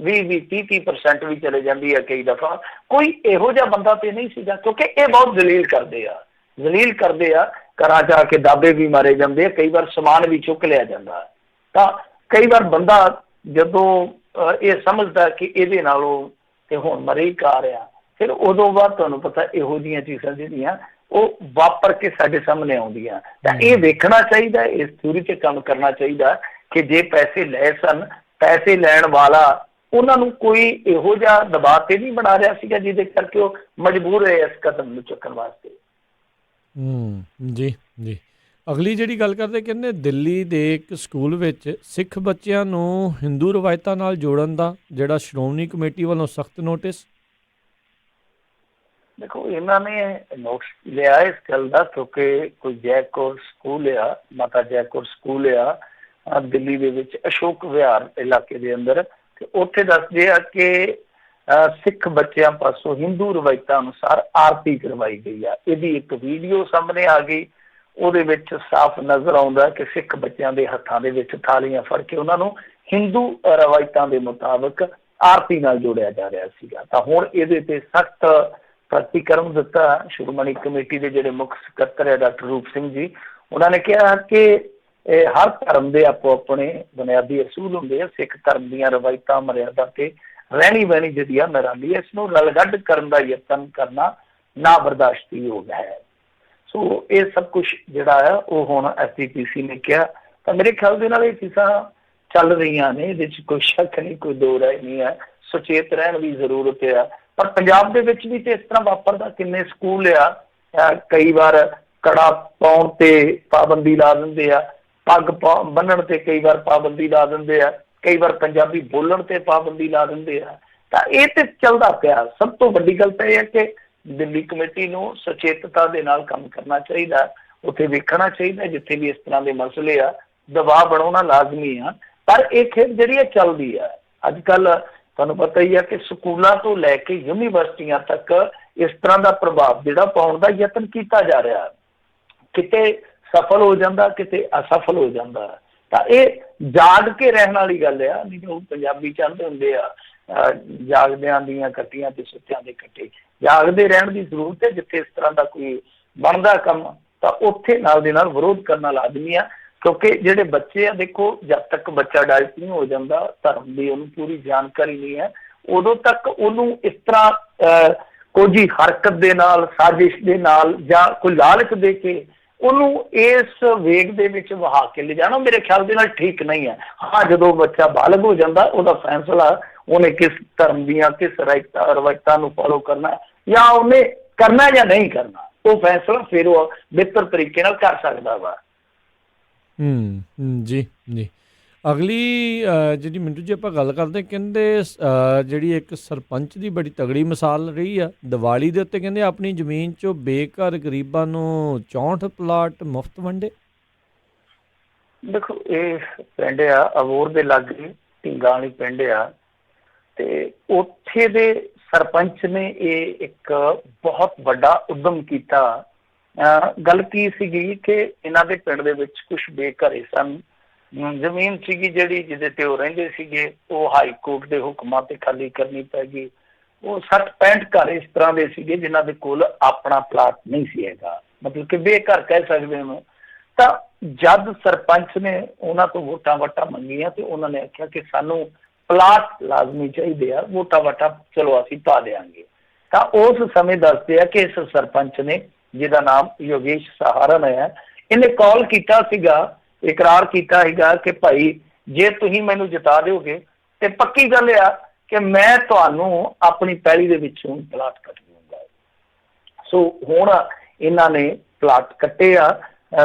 20-30% ਵੀ ਚਲੇ ਜਾਂਦੀ ਹੈ ਕਈ ਦਫਾ, ਕੋਈ ਇਹੋ ਜਿਹਾ ਬੰਦਾ ਤੇ ਨਹੀਂ ਸੀਗਾ, ਕਿਉਂਕਿ ਇਹ ਬਹੁਤ ਜ਼ਲੀਲ ਕਰਦੇ ਆ, ਘਰਾਂ 'ਚ ਆ ਕੇ ਦਾਬੇ ਵੀ ਮਾਰੇ ਜਾਂਦੇ ਆ, ਕਈ ਵਾਰ ਸਮਾਨ ਵੀ ਚੁੱਕ ਲਿਆ ਜਾਂਦਾ। ਤਾਂ ਕਈ ਵਾਰ ਬੰਦਾ ਜਦੋਂ ਇਹ ਸਮਝਦਾ ਕਿ ਇਹਦੇ ਨਾਲੋਂ ਤੇ ਹੁਣ ਮਰੇ ਹੀ ਕਾਰ ਆ, ਫਿਰ ਉਦੋਂ ਬਾਅਦ ਤੁਹਾਨੂੰ ਪਤਾ ਇਹੋ ਜਿਹੀਆਂ ਚੀਜ਼ਾਂ ਜਿਹੜੀਆਂ ਉਹ ਵਾਪਰ ਕੇ ਸਾਡੇ ਸਾਹਮਣੇ ਆਉਂਦੀਆਂ। ਤਾਂ ਇਹ ਵੇਖਣਾ ਚਾਹੀਦਾ, ਇਸ ਥਿਊਰੀ 'ਤੇ ਕੰਮ ਕਰਨਾ ਚਾਹੀਦਾ ਕਿ ਜੇ ਪੈਸੇ ਲਏ ਸਨ, ਪੈਸੇ ਲੈਣ ਵਾਲਾ ਉਹਨਾਂ ਨੂੰ ਕੋਈ ਇਹੋ ਜਿਹਾ ਦਬਾਅ ਤੇ ਨਹੀਂ ਬਣਾ ਰਿਹਾ ਸੀਗਾ ਜਿਹਦੇ ਕਰਕੇ ਉਹ ਮਜਬੂਰ ਹੈ ਇਸ ਕਦਮ ਨੂੰ ਚੁੱਕਣ ਵਾਸਤੇ। ਜੀ ਜੀ ਅਗਲੀ ਜਿਹੜੀ ਗੱਲ ਕਰਦੇ, ਕਹਿੰਦੇ ਦਿੱਲੀ ਦੇ ਇੱਕ ਸਕੂਲ ਵਿੱਚ ਸਿੱਖ ਬੱਚਿਆਂ ਨੂੰ ਹਿੰਦੂ ਰਵਾਇਤਾਂ ਨਾਲ ਜੋੜਨ ਦਾ ਜਿਹੜਾ ਸ਼੍ਰੋਮਣੀ ਕਮੇਟੀ ਵੱਲੋਂ ਸਖਤ ਨੋਟਿਸ। ਦੇਖੋ ਇਹਨਾਂ ਨੇ ਨੋਟਿਸ ਲਿਆ ਇਸ ਗੱਲ ਦਾ ਕਿਉਂਕਿ ਕੋਈ ਜੈਕੌਰ ਸਕੂਲ ਆ, ਮਾਤਾ ਜੈਕੌਰ ਸਕੂਲ ਆ ਦਿੱਲੀ ਦੇ ਵਿੱਚ ਅਸ਼ੋਕ ਵਿਹਾਰ ਇਲਾਕੇ ਦੇ ਅੰਦਰ, ਤੇ ਉੱਥੇ ਦੱਸਦੇ ਆ ਕਿ ਸਿੱਖ ਬੱਚਿਆਂ ਪਾਸੋਂ ਹਿੰਦੂ ਰਵਾਇਤਾਂ ਅਨੁਸਾਰ ਆਰਤੀ ਕਰਵਾਈ ਗਈ ਆ। ਇਹਦੀ ਇੱਕ ਵੀਡੀਓ ਸਾਹਮਣੇ ਆ ਗਈ, ਉਹਦੇ ਵਿੱਚ ਸਾਫ਼ ਨਜ਼ਰ ਆਉਂਦਾ ਕਿ ਸਿੱਖ ਬੱਚਿਆਂ ਦੇ ਹੱਥਾਂ ਦੇ ਵਿੱਚ ਥਾਲੀਆਂ ਫੜ ਕੇ ਉਹਨਾਂ ਨੂੰ ਹਿੰਦੂ ਰਵਾਇਤਾਂ ਦੇ ਮੁਤਾਬਕ ਆਰਤੀ ਨਾਲ ਜੋੜਿਆ ਜਾ ਰਿਹਾ ਸੀਗਾ। ਤਾਂ ਹੁਣ ਇਹਦੇ ਤੇ ਸਖਤ ਪ੍ਰਤੀਕਰਮ ਦਿੱਤਾ ਸ਼੍ਰੋਮਣੀ ਕਮੇਟੀ ਦੇ ਜਿਹੜੇ ਮੁੱਖ ਸਕੱਤਰ ਹੈ ਡਾਕਟਰ ਰੂਪ ਸਿੰਘ ਜੀ। ਉਹਨਾਂ ਨੇ ਕਿਹਾ ਕਿ ਹਰ ਧਰਮ ਦੇ ਆਪੋ ਆਪਣੇ ਬੁਨਿਆਦੀ ਅਸੂਲ ਹੁੰਦੇ ਆ, ਸਿੱਖ ਧਰਮ ਦੀਆਂ ਰਵਾਇਤਾਂ ਮਰਿਆਦਾ ਤੇ ਰਹਿਣੀ ਬਹਿਣੀ ਜਿਹੜੀ ਆ ਨਿਰਾਲੀ ਹੈ, ਇਸ ਨੂੰ ਰਲਗੱਡ ਕਰਨ ਦਾ ਯਤਨ ਕਰਨਾ ਨਾ ਬਰਦਾਸ਼ਤਯੋਗ ਹੈ। ਸੋ ਇਹ ਸਭ ਕੁਛ ਜਿਹੜਾ ਆ ਉਹ ਹੁਣ SGPC ਨੇ ਕਿਹਾ। ਤਾਂ ਮੇਰੇ ਖਿਆਲ ਦੇ ਨਾਲ ਇਹ ਚੀਜ਼ਾਂ ਚੱਲ ਰਹੀਆਂ ਨੇ, ਇਹਦੇ 'ਚ ਕੋਈ ਸ਼ੱਕ ਨਹੀਂ, ਕੋਈ ਦੋ ਰਾਏ ਨਹੀਂ ਹੈ, ਸੁਚੇਤ ਰਹਿਣ ਦੀ ਜ਼ਰੂਰਤ ਆ। ਪਰ ਪੰਜਾਬ ਦੇ ਵਿੱਚ ਵੀ ਤੇ ਇਸ ਤਰ੍ਹਾਂ ਵਾਪਰਦਾ, ਕਿੰਨੇ ਸਕੂਲ ਆ ਕਈ ਵਾਰ ਕੜਾ ਪਾਉਣ ਤੇ ਪਾਬੰਦੀ ਲਾ ਦਿੰਦੇ ਆ, ਪੱਗ ਬੰਨਣ ਤੇ ਕਈ ਵਾਰ ਪਾਬੰਦੀ ਲਾ ਦਿੰਦੇ ਆ, ਕਈ ਵਾਰ ਪੰਜਾਬੀ ਬੋਲਣ ਤੇ ਪਾਬੰਦੀ ਲਾ ਦਿੰਦੇ ਆ। ਤਾਂ ਇਹ ਤੇ ਚੱਲਦਾ ਪਿਆ। ਸਭ ਤੋਂ ਵੱਡੀ ਗੱਲ ਤਾਂ ਇਹ ਹੈ ਕਿ ਦਿੱਲੀ ਕਮੇਟੀ ਨੂੰ ਸੁਚੇਤਤਾ ਦੇ ਨਾਲ ਕੰਮ ਕਰਨਾ ਚਾਹੀਦਾ, ਉੱਥੇ ਵੇਖਣਾ ਚਾਹੀਦਾ ਜਿੱਥੇ ਵੀ ਇਸ ਤਰ੍ਹਾਂ ਦੇ ਮਸਲੇ ਆ, ਦਬਾਅ ਬਣਾਉਣਾ ਲਾਜ਼ਮੀ ਆ। ਪਰ ਇਹ ਖੇਡ ਜਿਹੜੀ ਹੈ ਚੱਲਦੀ ਆ। ਅੱਜ ਕੱਲ੍ਹ ਤੁਹਾਨੂੰ ਪਤਾ ਹੀ ਆ ਕਿ ਸਕੂਲਾਂ ਤੋਂ ਲੈ ਕੇ ਯੂਨੀਵਰਸਿਟੀਆਂ ਤੱਕ ਇਸ ਤਰ੍ਹਾਂ ਦਾ ਪ੍ਰਭਾਵ ਜਿਹੜਾ ਪਾਉਣ ਦਾ ਯਤਨ ਕੀਤਾ ਜਾ ਰਿਹਾ, ਕਿਤੇ ਸਫਲ ਹੋ ਜਾਂਦਾ, ਕਿਤੇ ਅਸਫਲ ਹੋ ਜਾਂਦਾ। ਤਾਂ ਇਹ ਜਾਗ ਕੇ ਰਹਿਣ ਵਾਲੀ ਗੱਲ ਆ। ਨਹੀਂ ਤਾਂ ਉਹ ਪੰਜਾਬੀ ਚਾਹੁੰਦੇ ਹੁੰਦੇ ਆ ਜਾਗਦਿਆਂ ਦੀਆਂ ਕੱਟੀਆਂ ਤੇ ਸੁੱਤਿਆਂ ਦੇ ਕੱਟੇ। ਜਾਗਦੇ ਰਹਿਣ ਦੀ ਜ਼ਰੂਰਤ ਹੈ। ਜਿੱਥੇ ਇਸ ਤਰ੍ਹਾਂ ਦਾ ਕੋਈ ਬਣਦਾ ਕੰਮ ਤਾਂ ਉੱਥੇ ਨਾਲ ਦੇ ਨਾਲ ਵਿਰੋਧ ਕਰਨਾ ਲਾਜ਼ਮੀ ਆ, ਕਿਉਂਕਿ ਜਿਹੜੇ ਬੱਚੇ ਆ, ਦੇਖੋ ਜਦ ਤੱਕ ਬੱਚਾ ਅਡਲਟ ਨਹੀਂ ਹੋ ਜਾਂਦਾ, ਧਰਮ ਦੀ ਉਹਨੂੰ ਪੂਰੀ ਜਾਣਕਾਰੀ ਨਹੀਂ ਹੈ, ਉਦੋਂ ਤੱਕ ਉਹਨੂੰ ਇਸ ਤਰ੍ਹਾਂ ਕੋਈ ਹਰਕਤ ਦੇ ਨਾਲ, ਸਾਜ਼ਿਸ਼ ਦੇ ਨਾਲ ਜਾਂ ਕੋਈ ਲਾਲਚ ਦੇ ਕੇ ਉਹਨੂੰ ਇਸ ਵੇਗ ਦੇ ਵਿੱਚ ਵਹਾ ਕੇ ਲਿਜਾਣਾ ਮੇਰੇ ਖਿਆਲ ਦੇ ਨਾਲ ਠੀਕ ਨਹੀਂ ਹੈ। ਹਾਂ, ਜਦੋਂ ਬੱਚਾ ਬਾਲਗ ਹੋ ਜਾਂਦਾ ਉਹਦਾ ਫੈਸਲਾ ਉਹਨੇ ਕਿਸ ਧਰਮ ਦੀਆਂ ਕਿਸ ਰਵਾਇਤਾਂ ਨੂੰ ਫੋਲੋ ਕਰਨਾ ਜਾਂ ਉਹਨੇ ਕਰਨਾ ਜਾਂ ਨਹੀਂ ਕਰਨਾ, ਉਹ ਫੈਸਲਾ ਫਿਰ ਉਹ ਬਿਹਤਰ ਤਰੀਕੇ ਨਾਲ ਕਰ ਸਕਦਾ ਵਾ। ਜੀ ਜੀ। ਅਗਲੀ ਜਿਹੜੀ ਮਿੰਟੂ ਜੀ ਆਪਾਂ ਗੱਲ ਕਰਦੇ, ਕਹਿੰਦੇ ਜਿਹੜੀ ਇੱਕ ਸਰਪੰਚ ਦੀ ਬੜੀ ਤਗੜੀ ਮਿਸਾਲ ਰਹੀ ਆ ਦੀਵਾਲੀ ਦੇ ਉੱਤੇ, ਕਹਿੰਦੇ ਆਪਣੀ ਜ਼ਮੀਨ 'ਚੋਂ ਬੇਘਰ ਗਰੀਬਾਂ ਨੂੰ 64 ਪਲਾਟ ਮੁਫਤ ਵੰਡੇ। ਦੇਖੋ ਇਹ ਪਿੰਡ ਆ ਅਬੋਹਰ ਦੇ ਲਾਗੇ, ਢੀਂਗਾਂ ਵਾਲੀ ਪਿੰਡ ਆ, ਤੇ ਉੱਥੇ ਦੇ ਸਰਪੰਚ ਨੇ ਇਹ ਇੱਕ ਬਹੁਤ ਵੱਡਾ ਉਦਮ ਕੀਤਾ। ਗੱਲ ਕੀ ਸੀਗੀ ਕਿ ਇਹਨਾਂ ਦੇ ਪਿੰਡ ਦੇ ਵਿੱਚ ਕੁਛ ਬੇਘਰੇ ਸਨ। ਜ਼ਮੀਨ ਸੀਗੀ ਜਿਹੜੀ ਜਿਹਦੇ ਤੇ ਉਹ ਰਹਿੰਦੇ ਸੀਗੇ, ਉਹ ਹਾਈ ਕੋਰਟ ਦੇ ਹੁਕਮਾਂ ਤੇ ਖਾਲੀ ਕਰਨੀ ਪੈ ਗਈ। ਉਹ 60-65 ਘਰ ਇਸ ਤਰ੍ਹਾਂ ਦੇ ਸੀਗੇ ਜਿਨ੍ਹਾਂ ਦੇ ਕੋਲ ਆਪਣਾ ਪਲਾਟ ਨਹੀਂ ਸੀ ਹੈਗਾ, ਮਤਲਬ ਕਿ ਬੇਘਰ ਕਹਿ ਸਕਦੇ ਹੋ। ਤਾਂ ਜਦ ਸਰਪੰਚ ਨੇ ਉਹਨਾਂ ਤੋਂ ਵੋਟਾਂ ਵਾਟਾਂ ਮੰਗੀਆਂ ਤੇ ਉਹਨਾਂ ਨੇ ਆਖਿਆ ਕਿ ਸਾਨੂੰ ਪਲਾਟ ਲਾਜ਼ਮੀ ਚਾਹੀਦੇ ਆ, ਵੋਟਾਂ ਵਾਟਾਂ ਚਲੋ ਅਸੀਂ ਪਾ ਦਿਆਂਗੇ। ਤਾਂ ਉਸ ਸਮੇਂ ਦੱਸਦੇ ਆ ਕਿ ਇਸ ਸਰਪੰਚ ਨੇ, ਜਿਹਦਾ ਨਾਮ ਯੋਗੇਸ਼ ਸਹਾਰਨ ਹੈ, ਇਹਨੇ ਕਾਲ ਕੀਤਾ ਸੀਗਾ, ਇਕਰਾਰ ਕੀਤਾ ਸੀਗਾ ਕਿ ਭਾਈ ਜੇ ਤੁਸੀਂ ਮੈਨੂੰ ਜਿਤਾ ਦਿਓਗੇ ਤੇ ਪੱਕੀ ਗੱਲ ਆ ਕਿ ਮੈਂ ਤੁਹਾਨੂੰ ਆਪਣੀ ਪੈਲੀ ਦੇ ਵਿੱਚੋਂ ਪਲਾਟ ਕੱਟ ਦੂੰਗਾ। ਸੋ ਹੁਣ ਇਹਨਾਂ ਨੇ ਪਲਾਟ ਕੱਟੇ ਆ,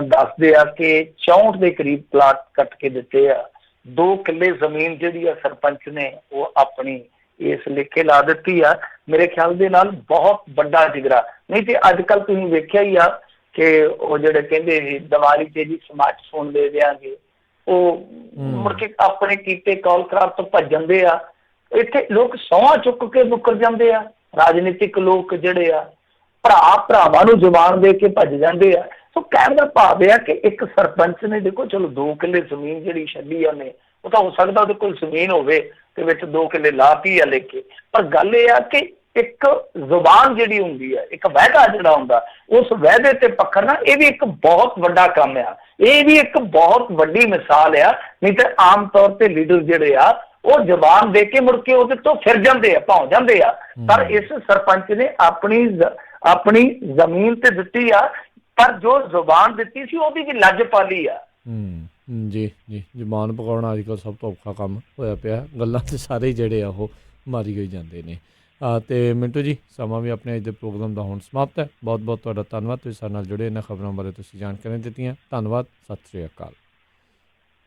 ਦੱਸਦੇ ਆ ਕਿ 64 ਦੇ ਕਰੀਬ ਪਲਾਟ ਕੱਟ ਕੇ ਦਿੱਤੇ ਆ। 2 ਕਿੱਲੇ ਜ਼ਮੀਨ ਜਿਹੜੀ ਆ ਸਰਪੰਚ ਨੇ ਉਹ ਆਪਣੀ ਇਸ ਲਿਖੇ ਲਾ ਦਿੱਤੀ ਆ। ਮੇਰੇ ਖਿਆਲ ਦੇ ਨਾਲ ਬਹੁਤ ਵੱਡਾ ਜਿਗਰਾ। ਨਹੀਂ ਤੇ ਅੱਜ ਕੱਲ੍ਹ ਤੁਸੀਂ ਵੇਖਿਆ ਹੀ ਆ ਕਿ ਉਹ ਜਿਹੜੇ ਕਹਿੰਦੇ ਦੀਵਾਲੀ ਤੇ ਜੀ ਸਮਾਰਟਫੋਨ ਦੇ ਦਿਆਂਗੇ, ਉਹ ਮੁੜ ਕੇ ਆਪਣੇ ਕੀਤੇ ਕਾਲ ਖਰਾਬ ਤੋਂ ਭੱਜ ਜਾਂਦੇ ਆ। ਇੱਥੇ ਲੋਕ ਸਹੁੰ ਚੁੱਕ ਕੇ ਮੁੱਕਰ ਜਾਂਦੇ ਆ। ਰਾਜਨੀਤਿਕ ਲੋਕ ਜਿਹੜੇ ਆ ਭਰਾਵਾਂ ਨੂੰ ਜ਼ੁਬਾਨ ਦੇ ਕੇ ਭੱਜ ਜਾਂਦੇ ਆ। ਸੋ ਕਹਿਣ ਦਾ ਭਾਵ ਇਹ ਆ ਕਿ ਇੱਕ ਸਰਪੰਚ ਨੇ, ਦੇਖੋ ਚਲੋ 2 ਕਿੱਲੇ ਜ਼ਮੀਨ ਜਿਹੜੀ ਛੱਡੀ ਉਹਨੇ, ਉਹ ਤਾਂ ਹੋ ਸਕਦਾ ਉਹਦੇ ਕੋਲ ਜ਼ਮੀਨ ਹੋਵੇ ਤੇ ਵਿੱਚ 2 ਕਿੱਲੇ ਲਾਤੀ ਆ ਲੈ ਕੇ, ਪਰ ਗੱਲ ਇਹ ਆ ਕਿ ਇੱਕ ਜ਼ੁਬਾਨ ਜਿਹੜੀ ਹੁੰਦੀ ਹੈ, ਇੱਕ ਵਾਅਦਾ ਜਿਹੜਾ ਹੁੰਦਾ, ਉਸ ਵਾਅਦੇ ਤੇ ਪੱਕਰਨਾ, ਇਹ ਵੀ ਇੱਕ ਬਹੁਤ ਵੱਡਾ ਕੰਮ ਆ। ਇਹ ਵੀ ਇੱਕ ਬਹੁਤ ਵੱਡੀ ਮਿਸਾਲ ਆ। ਨਹੀਂ ਤਾਂ ਆਮ ਤੌਰ ਤੇ ਲੀਡਰ ਜਿਹੜੇ ਆ ਉਹ ਜ਼ਬਾਨ ਦੇ ਕੇ ਮੁੜ ਕੇ ਉਹਦੇ ਤੋਂ ਫਿਰ ਜਾਂਦੇ ਆ, ਭੌਂ ਜਾਂਦੇ ਆ। ਪਰ ਇਸ ਸਰਪੰਚ ਨੇ ਆਪਣੀ ਜ਼ਮੀਨ ਤੇ ਦਿੱਤੀ ਆ, ਪਰ ਜੋ ਜ਼ੁਬਾਨ ਦਿੱਤੀ ਸੀ ਉਹਦੀ ਵੀ ਲੱਜ ਪਾਲੀ ਆ। ਜੀ ਜੀ। ਜ਼ੁਬਾਨ ਪਕਾਉਣਾ ਅੱਜ ਕੱਲ੍ਹ ਸਭ ਤੋਂ ਔਖਾ ਕੰਮ ਹੋਇਆ ਪਿਆ। ਗੱਲਾਂ ਤੇ ਸਾਰੇ ਜਿਹੜੇ ਆ ਉਹ ਮਾਰੀ ਗਈ ਜਾਂਦੇ ਨੇ। ਅਤੇ ਮਿੰਟੂ ਜੀ, ਸਮਾਂ ਵੀ ਆਪਣੇ ਅੱਜ ਦੇ ਪ੍ਰੋਗਰਾਮ ਦਾ ਹੁਣ ਸਮਾਪਤ ਹੈ। ਬਹੁਤ ਬਹੁਤ ਤੁਹਾਡਾ ਧੰਨਵਾਦ, ਤੁਸੀਂ ਸਾਡੇ ਨਾਲ ਜੁੜੇ, ਇਹਨਾਂ ਖਬਰਾਂ ਬਾਰੇ ਤੁਸੀਂ ਜਾਣਕਾਰੀਆਂ ਦਿੱਤੀਆਂ। ਧੰਨਵਾਦ। ਸਤਿ ਸ਼੍ਰੀ ਅਕਾਲ।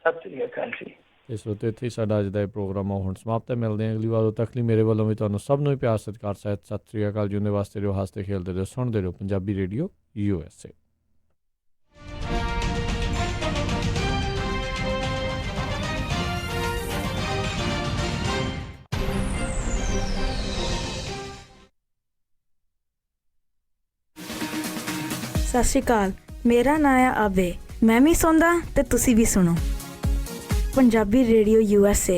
ਸਤਿ ਸ਼੍ਰੀ ਅਕਾਲ ਜੀ। ਇਸ ਉੱਤੇ ਇੱਥੇ ਸਾਡਾ ਅੱਜ ਦਾ ਇਹ ਪ੍ਰੋਗਰਾਮ ਹੁਣ ਸਮਾਪਤ ਹੈ। ਮਿਲਦੇ ਹਾਂ ਅਗਲੀ ਵਾਰ। ਉਦੋਂ ਤੱਕ ਲਈ ਮੇਰੇ ਵੱਲੋਂ ਵੀ ਤੁਹਾਨੂੰ ਸਭ ਨੂੰ ਹੀ ਪਿਆਰ ਸਤਿਕਾਰ ਸਹਿਤ ਸਤਿ ਸ਼੍ਰੀ ਅਕਾਲ ਜੀ। ਉਹਦੇ ਵਾਸਤੇ ਰਹੋ, ਹੱਸਦੇ ਖੇਡਦੇ ਰਹੋ, ਸੁਣਦੇ ਰਹੋ ਪੰਜਾਬੀ ਰੇਡੀਓ USA। ਸਤਿ ਸ਼੍ਰੀ ਅਕਾਲ, ਮੇਰਾ ਨਾਂ ਆ ਆਬੇ। ਮੈਂ ਵੀ ਸੁਣਦਾ ਤੇ ਤੁਸੀਂ ਵੀ ਸੁਣੋ ਪੰਜਾਬੀ ਰੇਡੀਓ USA।